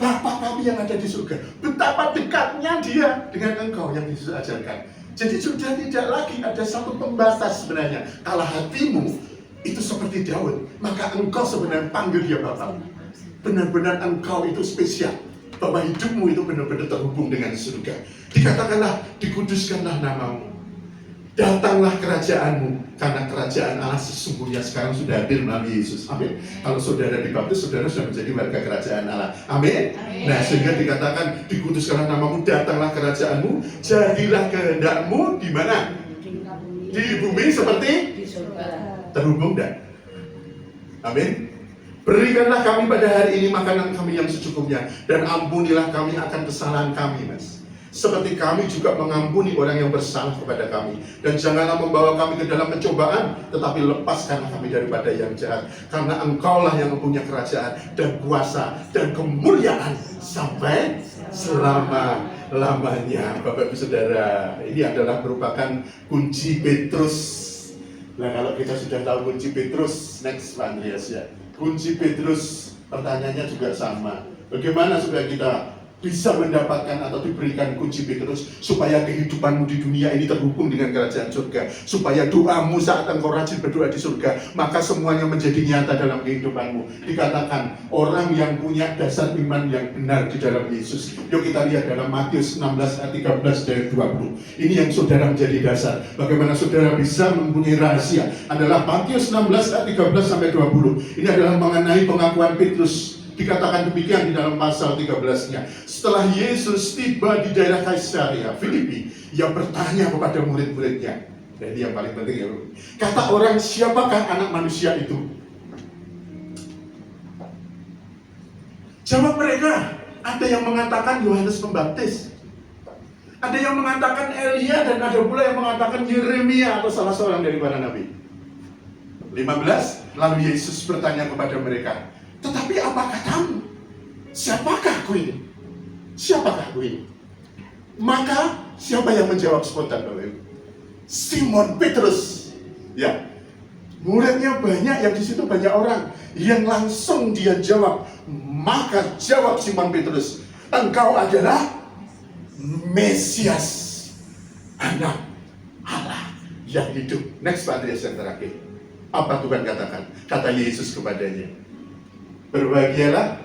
Bapak kami yang ada di surga. Betapa dekatnya dia dengan engkau yang Yesus ajarkan. Jadi sudah tidak lagi ada satu pembatas sebenarnya. Kalau hatimu itu seperti Daud, maka engkau sebenarnya panggil dia Bapak. Benar-benar engkau itu spesial. Bahwa hidupmu itu benar-benar terhubung dengan surga. Dikatakanlah, dikuduskanlah namamu. Datanglah kerajaanmu, karena kerajaan Allah sesungguhnya sekarang sudah hadir melalui Yesus. Amin. Kalau saudara dibaptis, saudara sudah menjadi warga kerajaan Allah. Amin. Nah, sehingga dikatakan dikuduskanlah namamu, datanglah kerajaanmu, jadilah kehendakmu di mana? Di bumi seperti di surga. Terhubung dan amin. Berikanlah kami pada hari ini makanan kami yang secukupnya, dan ampunilah kami akan kesalahan kami, Mas, seperti kami juga mengampuni orang yang bersalah kepada kami. Dan janganlah membawa kami ke dalam pencobaan, tetapi lepaskanlah kami daripada yang jahat. Karena engkaulah yang mempunyai kerajaan dan kuasa dan kemuliaan sampai selama-lamanya. Bapak Ibu Saudara, ini adalah merupakan kunci Petrus. Nah, kalau kita sudah tahu kunci Petrus, next Pak Andreas ya. Kunci Petrus, pertanyaannya juga sama. Bagaimana supaya kita bisa mendapatkan atau diberikan kunci Petrus supaya kehidupanmu di dunia ini terhubung dengan kerajaan surga, supaya doamu saat engkau rajin berdoa di surga, maka semuanya menjadi nyata dalam kehidupanmu. Dikatakan orang yang punya dasar iman yang benar di dalam Yesus. Yuk kita lihat dalam Matius 16 ayat 13 dari 20. Ini yang saudara menjadi dasar. Bagaimana saudara bisa mempunyai rahasia adalah Matius 16 ayat 13 sampai 20. Ini adalah mengenai pengakuan Petrus. Dikatakan demikian di dalam pasal 13-nya. Setelah Yesus tiba di daerah Kaisarea Filipi, ia bertanya kepada murid-muridnya. Dan ini yang paling penting ya. Kata orang, siapakah anak manusia itu? Jawab mereka, ada yang mengatakan Yohanes Pembaptis, ada yang mengatakan Elia, dan ada pula yang mengatakan Yeremia atau salah seorang dari para nabi. 15, lalu Yesus bertanya kepada mereka, tetapi apakah kamu? Siapakah aku ini? Siapakah aku ini? Maka siapa yang menjawab spontan Bapak Ibu? Simon Petrus. Ya, muridnya banyak, yang di situ banyak orang. Yang langsung dia jawab. Maka jawab Simon Petrus, engkau adalah Mesias, Anak Allah yang hidup. Next Pak Andreas yang terakhir. Apa Tuhan katakan? Kata Yesus kepadanya, berbahagialah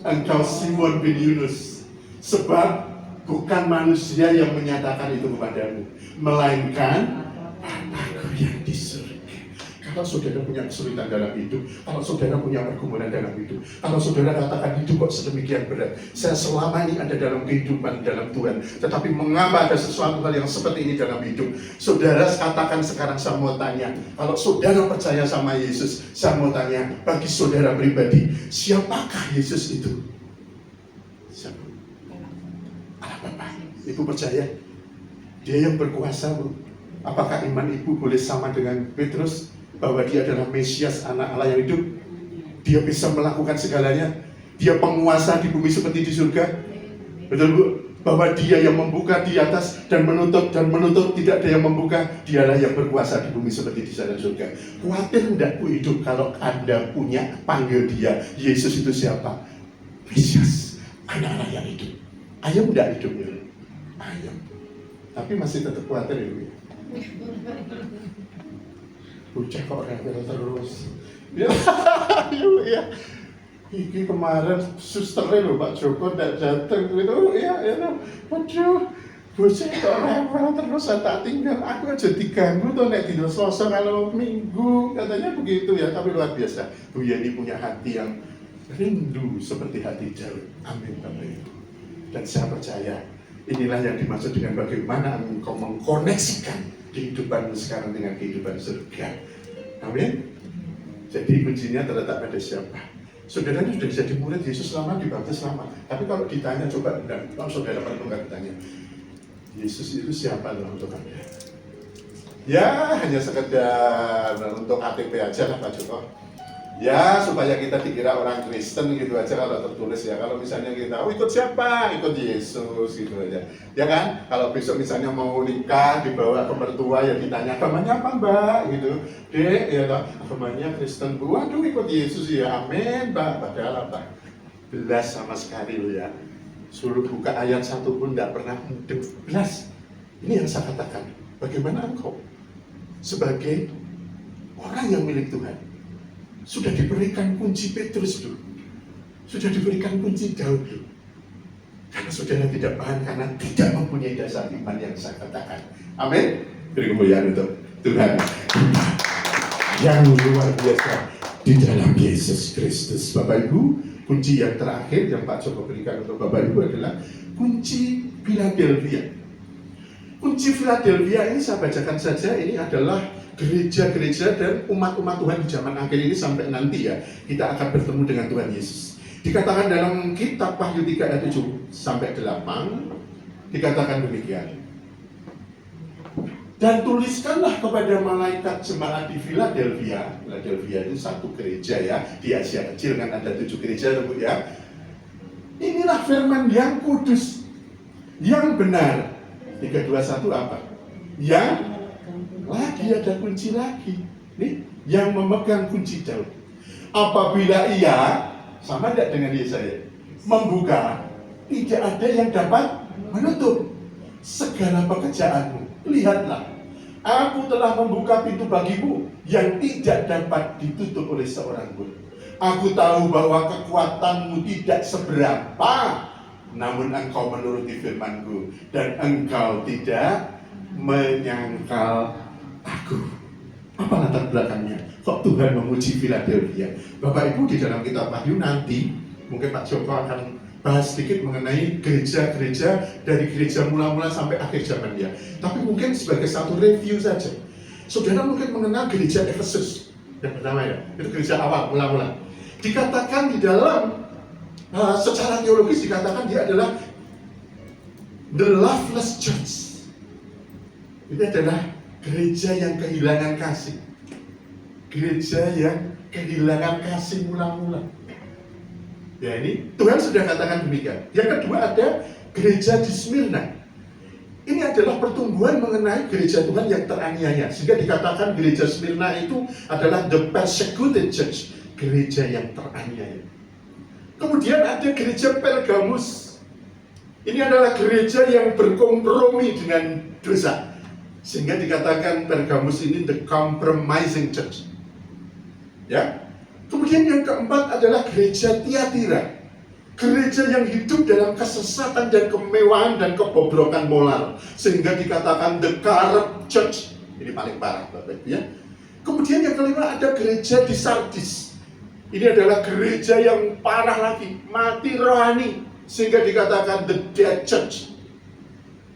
engkau Simon bin Yunus, sebab bukan manusia yang menyatakan itu kepadamu, melainkan Bapa-Ku yang di surga. Kalau saudara punya kesulitan dalam hidup, kalau saudara punya pergumulan dalam hidup, kalau saudara katakan hidup kok sedemikian berat, saya selama ini ada dalam kehidupan dalam Tuhan, tetapi mengapa ada sesuatu hal yang seperti ini dalam hidup? Saudara katakan sekarang, saya mau tanya, kalau saudara percaya sama Yesus, saya mau tanya, bagi saudara pribadi, siapakah Yesus itu? Siapa? Allah Bapa. Ibu percaya? Dia yang berkuasa, Bu. Apakah iman ibu boleh sama dengan Petrus? Bahwa dia adalah Mesias, anak Allah yang hidup. Dia bisa melakukan segalanya. Dia penguasa di bumi seperti di surga. Betul, Bu? Bahwa dia yang membuka di atas dan menutup tidak ada yang membuka. Dialah yang berkuasa di bumi seperti di sana surga. Khawatir enggak Bu hidup kalau Anda punya panggil dia, Yesus itu siapa? Mesias, anak Allah yang hidup. Ayam enggak hidupnya? Ayam. Tapi masih tetap khawatir ya Bu. Bocah kok rewel terus. Ya, ya. Iki kemarin susternya loh Pak Joko tidak datang gitu. Ya. Waduh, bocah kok rewel terus, saya tak tinggal. Aku aja diganggu tuh nek dino Selasa kalau Minggu, katanya begitu ya. Tapi luar biasa. Bu Yeni punya hati yang rindu seperti hati Daud. Amin Bapak Ibu. Dan saya percaya inilah yang dimaksud dengan bagaimana engkau mengkoneksikan kehidupanmu sekarang dengan kehidupan surga. Amin. Jadi kuncinya terletak pada siapa? Saudara ini sudah jadi murid Yesus lama, dibaptis lama. Tapi kalau ditanya, coba kalau saudara perlukan ditanya, Yesus itu siapa loh untuk Anda? Ya hanya sekedar untuk KTP aja lah Pak Joko. Ya supaya kita dikira orang Kristen gitu aja kalau tertulis ya. Kalau misalnya kita, ikut siapa? Ikut Yesus gitu aja. Ya kan? Kalau besok misalnya mau nikah dibawa ke mertua ya ditanya agamanya apa Mbak? Gitu. Dek, ya toh, agamanya Kristen. Waduh ikut Yesus ya. Amin Mbak. Padahal apa? Belas sama sekali loh ya. Suruh buka ayat satu pun tidak pernah belas. Ini yang saya katakan. Bagaimana engkau sebagai orang yang milik Tuhan sudah diberikan kunci Petrus dulu, sudah diberikan kunci Daud dulu. Karena saudara tidak paham, karena tidak mempunyai dasar iman yang saya katakan. Amin. Beri kemuliaan untuk Tuhan yang luar biasa di dalam Yesus Kristus. Bapak Ibu, kunci yang terakhir yang Pak Joko berikan untuk Bapak Ibu adalah kunci Philadelphia. Kunci Philadelphia ini saya bacakan saja. Ini adalah gereja-gereja dan umat-umat Tuhan di zaman akhir ini sampai nanti ya kita akan bertemu dengan Tuhan Yesus. Dikatakan dalam kitab Wahyu 3 ayat 7 sampai 8 dikatakan demikian. Dan tuliskanlah kepada malaikat jemaat di Philadelphia. Philadelphia itu satu gereja ya di Asia Kecil, kan ada 7 gereja Bu ya. Inilah firman yang kudus, yang benar. 321 apa? Yang lagi ada kunci lagi nih, yang memegang kunci Daud. Apabila ia sama tidak dengan Yesaya membuka, tidak ada yang dapat menutup segala pekerjaanmu. Lihatlah, aku telah membuka pintu bagimu yang tidak dapat ditutup oleh seorang pun. Aku tahu bahwa kekuatanmu tidak seberapa, namun engkau menuruti firmanku dan engkau tidak menyangkal aku. Apa latar belakangnya? Kok Tuhan memuji Philadelphia? Bapak Ibu, di dalam kitab Wahyu nanti mungkin Pak Joko akan bahas sedikit mengenai gereja-gereja dari gereja mula-mula sampai akhir zaman ya. Tapi mungkin sebagai satu review saja. Saudara mungkin mengenal gereja Efesus yang pertama ya, itu gereja awal mula-mula. Dikatakan di dalam secara teologis dikatakan dia adalah the loveless church. Ini adalah gereja yang kehilangan kasih. Gereja yang kehilangan kasih mula-mula. Ya ini Tuhan sudah katakan demikian. Yang kedua ada gereja di Smyrna. Ini adalah pertumbuhan mengenai gereja Tuhan yang teraniaya. Sehingga dikatakan gereja Smyrna itu adalah the persecuted church. Gereja yang teraniaya. Kemudian ada gereja Pergamus. Ini adalah gereja yang berkompromi dengan dosa. Sehingga dikatakan Pergamus ini the compromising church. Ya. Kemudian yang keempat adalah gereja Tiatira. Gereja yang hidup dalam kesesatan dan kemewahan dan kebobrokan moral, sehingga dikatakan the corrupt church. Ini paling parah, Bapak Ibu ya. Kemudian yang kelima ada gereja di Sardis. Ini adalah gereja yang parah lagi, mati rohani, sehingga dikatakan the dead church.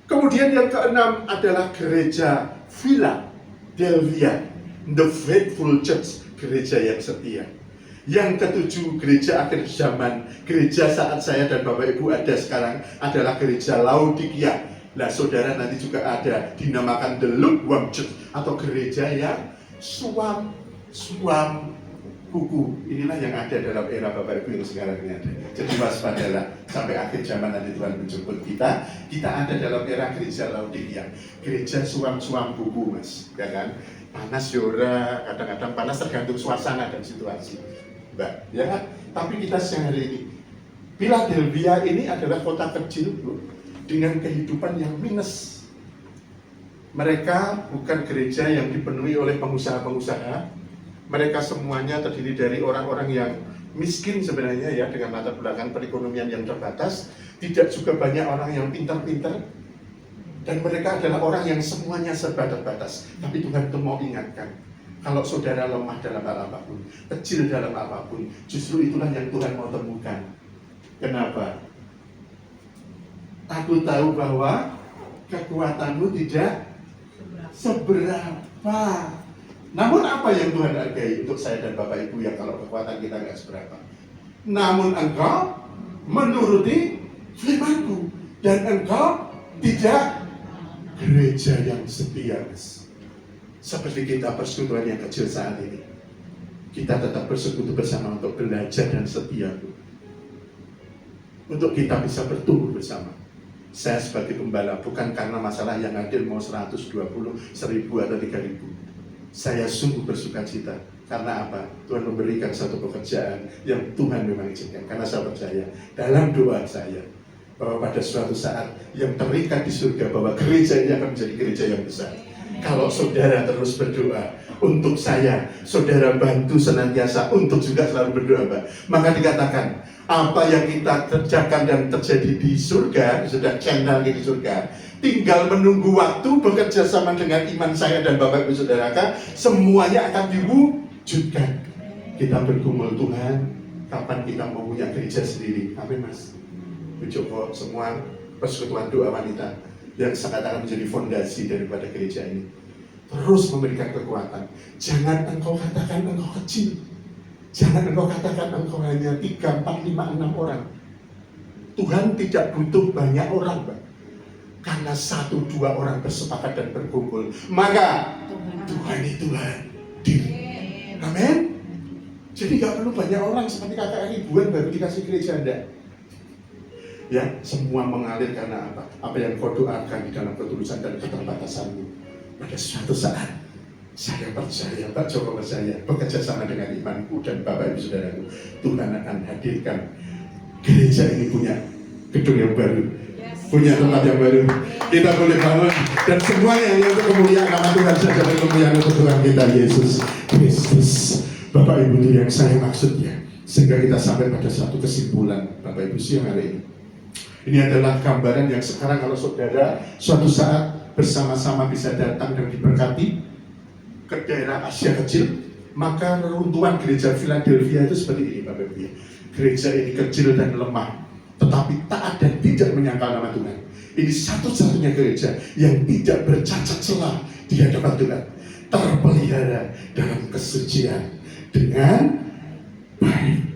Kemudian yang keenam adalah gereja Philadelphia, the faithful church, gereja yang setia. Yang ketujuh, gereja akhir zaman, gereja saat saya dan Bapak Ibu ada sekarang adalah gereja Laodikia. Nah, saudara nanti juga ada dinamakan the lukewarm church, atau gereja yang suam kuku. Inilah yang ada dalam era Bapak Ibu yang sekarang ini ada. Jadi waspadalah, sampai akhir zaman nanti Tuhan menjemput kita. Kita ada dalam era gereja Laodikia, gereja suam kuku, Mas, ya kan? Panas yora, kadang-kadang panas tergantung suasana dan situasi, Mbak, ya kan? Tapi kita sehari ini, Philadelphia ini adalah kota kecil, Bu, dengan kehidupan yang minus. Mereka bukan gereja yang dipenuhi oleh pengusaha-pengusaha. Mereka semuanya terdiri dari orang-orang yang miskin sebenarnya ya, dengan latar belakang perekonomian yang terbatas. Tidak juga banyak orang yang pintar-pintar. Dan mereka adalah orang yang semuanya serba terbatas. Tapi Tuhan itu mau ingatkan, kalau saudara lemah dalam hal apapun, kecil dalam apapun, justru itulah yang Tuhan mau temukan. Kenapa? Aku tahu bahwa kekuatanmu tidak seberapa. Namun apa yang Tuhan hargai untuk saya dan Bapak Ibu yang kalau kekuatan kita nggak seberapa? Namun engkau menuruti firman-Ku, dan engkau tidak gereja yang setia, Mas. Seperti kita persekutuan yang kecil saat ini, kita tetap bersekutu bersama untuk belajar dan setia, untuk kita bisa bertumbuh bersama. Saya sebagai gembala bukan karena masalah yang hadir mau 120, 1000 atau 3000. Saya sungguh bersuka cita. Karena apa? Tuhan memberikan satu pekerjaan yang Tuhan memang izinkan. Karena saya percaya dalam doa saya bahwa pada suatu saat yang terikat di surga, bahwa gereja ini akan menjadi gereja yang besar. Kalau saudara terus berdoa untuk saya, saudara bantu senantiasa untuk juga selalu berdoa, Mbak. Maka dikatakan apa yang kita kerjakan dan terjadi di surga, sudah channel di surga, tinggal menunggu waktu, bekerja sama dengan iman saya dan Bapak Ibu Saudara, semuanya akan diwujudkan. Kita bergumul, Tuhan, kapan kita mau punya gereja sendiri? Amin, Mas. Joko, semua persekutuan doa wanita yang sangat akan menjadi fondasi daripada gereja ini, terus memberikan kekuatan. Jangan engkau katakan engkau kecil. Jangan engkau katakan engkau hanya 3, 4, 5, 6 orang. Tuhan tidak butuh banyak orang, Pak. Karena 1, 2 orang bersepakat dan berkumpul, maka Tuhan itu hadir. Amin. Jadi gak perlu banyak orang seperti kakak ribuan baru dikasih gereja, enggak. Ya, semua mengalir karena apa? Apa yang kau doakan di dalam ketulusan dan keterbatasanmu. Pada suatu saat, saya percaya, Pak Joko percaya, bekerja sama dengan imanku dan Bapak Ibu Saudaraku, Tuhan akan hadirkan gereja ini punya gedung yang baru, punya tempat yang baru. Kita boleh bangun, dan semuanya yang untuk kemuliaan nama Tuhan saja, dan kemuliaan untuk Tuhan kita Yesus Kristus. Bapak Ibu, itu yang saya maksudnya. Sehingga kita sampai pada satu kesimpulan, Bapak Ibu, siang hari ini. Ini adalah gambaran yang sekarang kalau saudara suatu saat bersama-sama bisa datang dan diberkati ke daerah Asia Kecil, maka reruntuhan gereja Philadelphia itu seperti ini, Bapak Ibu. Gereja ini kecil dan lemah, tetapi taat dan tidak menyangkal nama Tuhan. Ini satu-satunya gereja yang tidak bercacat celah di hadapan Tuhan, terpelihara dalam kesucian dengan baik.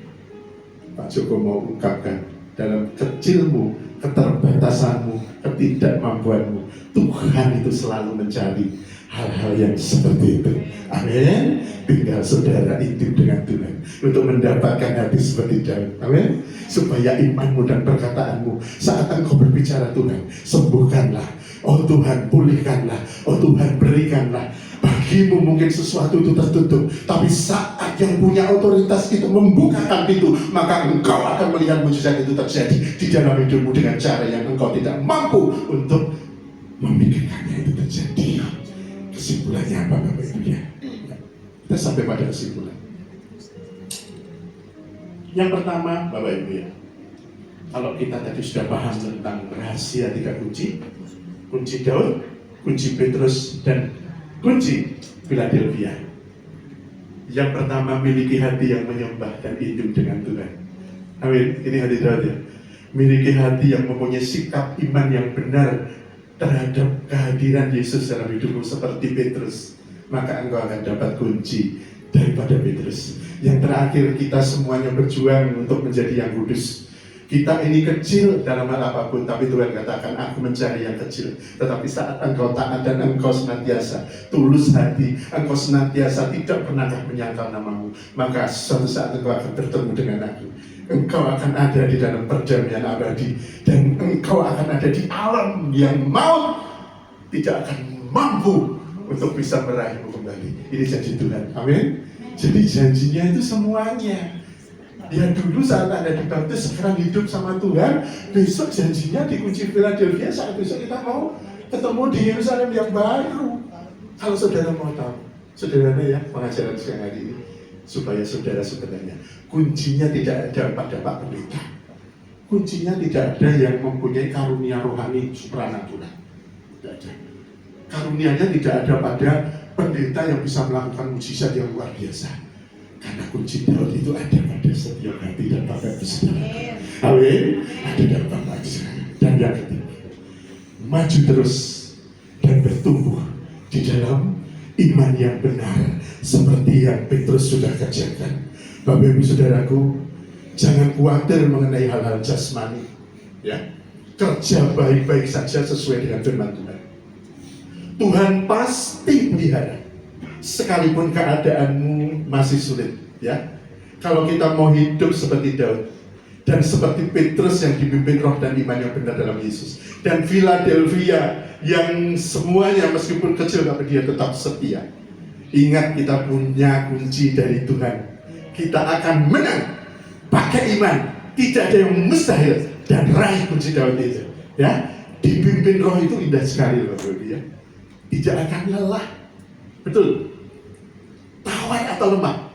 Pak Joko mau ungkapkan, dalam kecilmu, keterbatasanmu, ketidakmampuanmu, Tuhan itu selalu mencari hal-hal yang seperti itu. Amin. Tinggal saudara hidup dengan Tuhan untuk mendapatkan hati seperti Daud. Amin. Supaya imanmu dan perkataanmu saat engkau berbicara, Tuhan sembuhkanlah, oh Tuhan pulihkanlah, oh Tuhan berikanlah. Bagimu mungkin sesuatu itu tertutup, tapi saat yang punya otoritas itu membukakan pintu, maka engkau akan melihat mujizat itu terjadi di dalam hidupmu dengan cara yang engkau tidak mampu untuk memikirkannya itu terjadi. Kesimpulannya apa, Bapak Ibu ya? Kita sampai pada kesimpulan. Yang pertama, Bapak Ibu ya, Kalau kita tadi sudah paham tentang rahasia 3 kunci, kunci Daud, kunci Petrus, dan kunci Philadelphia. Yang pertama, miliki hati yang menyembah dan hidup dengan Tuhan. Amin. Ini hati Daud ya. Miliki hati yang mempunyai sikap iman yang benar terhadap kehadiran Yesus dalam hidupmu seperti Petrus. Maka engkau akan dapat kunci daripada Petrus. Yang terakhir, kita semuanya berjuang untuk menjadi yang kudus. Kita ini kecil dalam hal apapun, tapi Tuhan katakan, aku mencari yang kecil. Tetapi saat engkau taat dan engkau senantiasa tulus hati, engkau senantiasa tidak pernahkah menyangkal namamu, maka suatu saat engkau akan bertemu dengan aku. Engkau akan ada di dalam perdamaian abadi, dan engkau akan ada di alam yang maut tidak akan mampu untuk bisa meraihmu kembali. Ini janji Tuhan. Amin. Jadi janjinya itu semuanya. Ya dulu saat Anda dibaptis, sekarang hidup sama Tuhan, besok janjinya di kunci Philadelphia, saat besok kita mau ketemu di Yerusalem yang baru. Kalau saudara mau tahu, saudaranya ya, pengajaran siang hari ini, supaya saudara sebenarnya, kuncinya tidak ada pada Pak Pendeta. Kuncinya tidak ada yang mempunyai karunia rohani supranatural. Tidak ada. Karunianya tidak ada pada pendeta yang bisa melakukan mujizat yang luar biasa. Karena kunci Daud itu ada pada setiap hati dan Bapak Saudara. Amin. Ada dalam Bapak Saudara. Dan yang ketiga, maju terus dan bertumbuh di dalam iman yang benar, seperti yang Petrus sudah kerjakan. Bapak Ibu Saudaraku, jangan khawatir mengenai hal-hal jasmani. Ya, kerja baik-baik saja sesuai dengan firman Tuhan. Tuhan pasti pelihara. Sekalipun keadaanmu masih sulit, ya. Kalau kita mau hidup seperti Daud dan seperti Petrus yang dipimpin roh dan iman yang benar dalam Yesus, dan Philadelphia yang semuanya meskipun kecil tapi dia tetap setia. Ingat, kita punya kunci dari Tuhan. Kita akan menang pakai iman. Tidak ada yang mustahil, dan raih kunci Daud itu. Ya, dipimpin roh itu indah sekali, Bapak Ibu ya. Tidak akan lelah. Betul. Tawar atau lemah,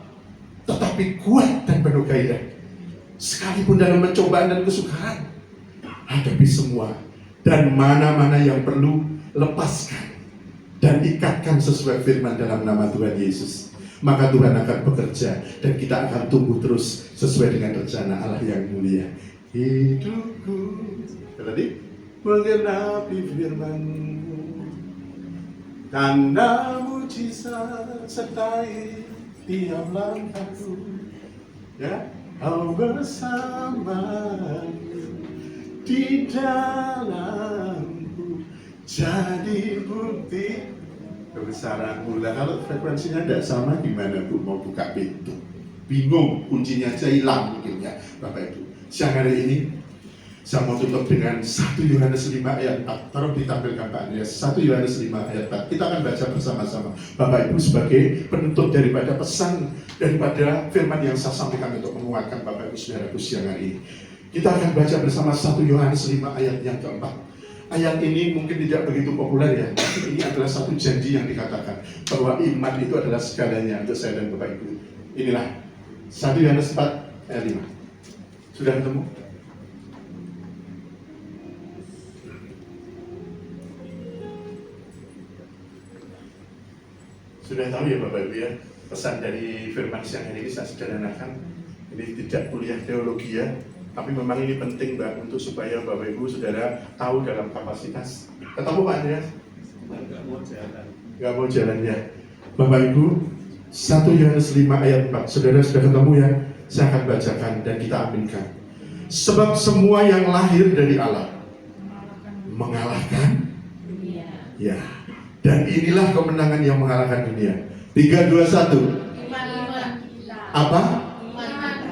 tetapi kuat dan penuh gairah. Sekalipun dalam pencobaan dan kesukaran, hadapi semua. Dan mana-mana yang perlu, lepaskan dan ikatkan sesuai firman dalam nama Tuhan Yesus. Maka Tuhan akan bekerja dan kita akan tumbuh terus sesuai dengan rencana Allah yang mulia. Hidupku tadi menggenapi firman-Mu, tanda mujizat sertai tiap langkahku, ya, Kau bersamaku di dalamku, jadi bukti kebesaranmu. Lah kalau frekuensinya tidak sama gimana Bu mau buka pintu? Bingung, kuncinya aja hilang mungkin ya Bapak Ibu. Siang hari ini saya mau tutup dengan 1 Yohanes 5 ayat 4. Taruh ditampilkan Pak Andreas. 1 Yohanes 5 ayat 4. Kita akan baca bersama-sama. Bapak Ibu sebagai penutup daripada pesan daripada firman yang saya sampaikan untuk menguatkan Bapak Ibu saudaraku siang hari ini. Kita akan baca bersama 1 Yohanes 5 ayat yang keempat. Ayat ini mungkin tidak begitu populer ya, tapi ini adalah satu janji yang dikatakan bahwa iman itu adalah segalanya untuk saya dan Bapak Ibu. Inilah 1 Yohanes 4 ayat 5. Sudah ketemu? Sudah tahu ya Bapak Ibu ya, pesan dari firman siang hari ini saya sederhanakan. Ini tidak kuliah teologi ya, tapi memang ini penting Mbak untuk supaya Bapak Ibu saudara tahu dalam kapasitas. Ketemu Pak Andreas? Nggak mau jalan ya. Bapak Ibu, 1 Yohanes 5 ayat 4. Saudara sudah ketemu ya? Saya akan bacakan dan kita aminkan. Sebab semua yang lahir dari Allah mengalahkan dunia. Ya. Dan inilah kemenangan yang mengalahkan dunia. 3, 2, 1. Apa?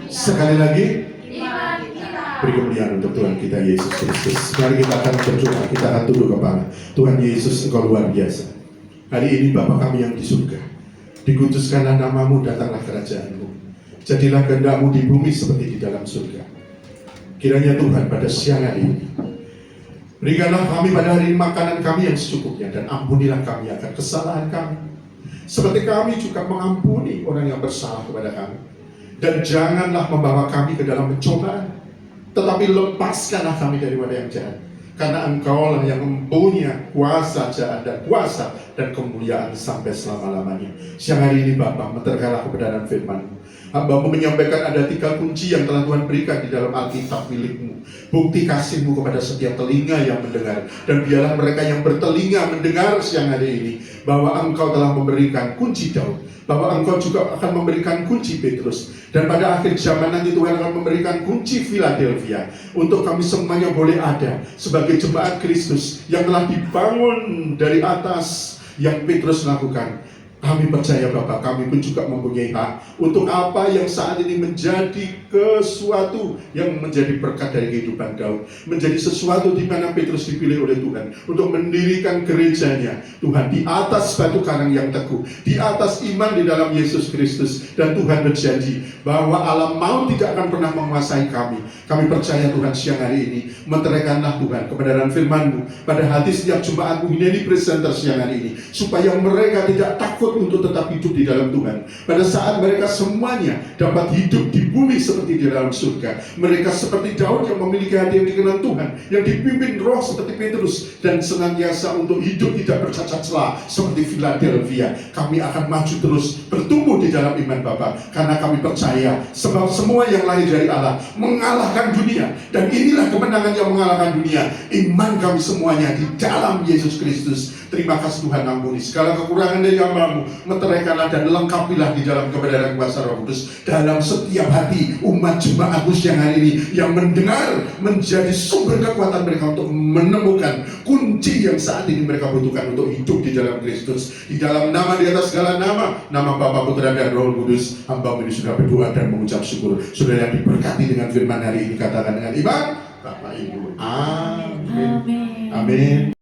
Sekali lagi. Beri kemuliaan untuk Tuhan kita Yesus Kristus. Mari kita akan berdoa, kita akan tunduk kepala. Tuhan Yesus, Engkau luar biasa. Hari ini Bapa kami yang di surga, dikuduskanlah namamu, datanglah kerajaanmu. Jadilah kehendak-Mu di bumi seperti di dalam surga. Kiranya Tuhan pada siang hari ini, berikanlah kami pada hari ini makanan kami yang secukupnya, dan ampunilah kami akan kesalahan kami, seperti kami juga mengampuni orang yang bersalah kepada kami. Dan janganlah membawa kami ke dalam pencobaan, tetapi lepaskanlah kami daripada yang jahat. Karena Engkau lah yang mempunyai kuasa jahat dan kuasa dan kemuliaan sampai selama-lamanya. Siang hari ini Bapa, menerkalah kebenaran firman-Mu. Hamba-Mu menyampaikan ada 3 kunci yang telah Tuhan berikan di dalam Alkitab milik-Mu. Bukti kasih-Mu kepada setiap telinga yang mendengar. Dan biarlah mereka yang bertelinga mendengar siang hari ini bahwa Engkau telah memberikan kunci Daud, bahwa Engkau juga akan memberikan kunci Petrus. Dan pada akhir zaman nanti Tuhan akan memberikan kunci Philadelphia untuk kami semuanya boleh ada sebagai jemaat Kristus yang telah dibangun dari atas yang Petrus lakukan. Kami percaya Bapak, kami pun juga mempunyai hak untuk apa yang saat ini menjadi sesuatu yang menjadi berkat dari kehidupan Daud, menjadi sesuatu di mana Petrus dipilih oleh Tuhan untuk mendirikan gerejanya Tuhan di atas batu karang yang teguh, di atas iman di dalam Yesus Kristus. Dan Tuhan berjanji bahwa alam maut tidak akan pernah menguasai kami. Kami percaya Tuhan siang hari ini meteraikanlah Tuhan kebenaran firman-Mu pada hati setiap jemaat-Mu ini presenter siang hari ini, supaya mereka tidak takut untuk tetap hidup di dalam Tuhan. Pada saat mereka semuanya dapat hidup di bumi seperti di dalam surga, mereka seperti Daud yang memiliki hati yang dikenal Tuhan, yang dipimpin roh seperti Petrus, dan senantiasa untuk hidup tidak bercacat celah seperti Philadelphia. Kami akan maju terus bertumbuh di dalam iman Bapa, karena kami percaya sebab semua yang lahir dari Allah mengalahkan dunia, dan inilah kemenangan yang mengalahkan dunia, iman kami semuanya di dalam Yesus Kristus. Terima kasih Tuhan, ampuni segala kekurangan dari hamba-Mu, meteraikanlah dan lengkapilah di dalam kebenaran kuasa Roh Kudus dalam setiap hati umat jemaat-Mu siang hari ini yang mendengar, menjadi sumber kekuatan mereka untuk menemukan kunci yang saat ini mereka butuhkan untuk hidup di dalam Kristus. Di dalam nama di atas segala nama, nama Bapa, Putra dan Roh Kudus, hamba-Mu ini sudah berdoa dan mengucap syukur. Saudara yang diberkati dengan firman hari ini, katakan dengan iman, Bapak Ibu. Amin. Amin. Amin.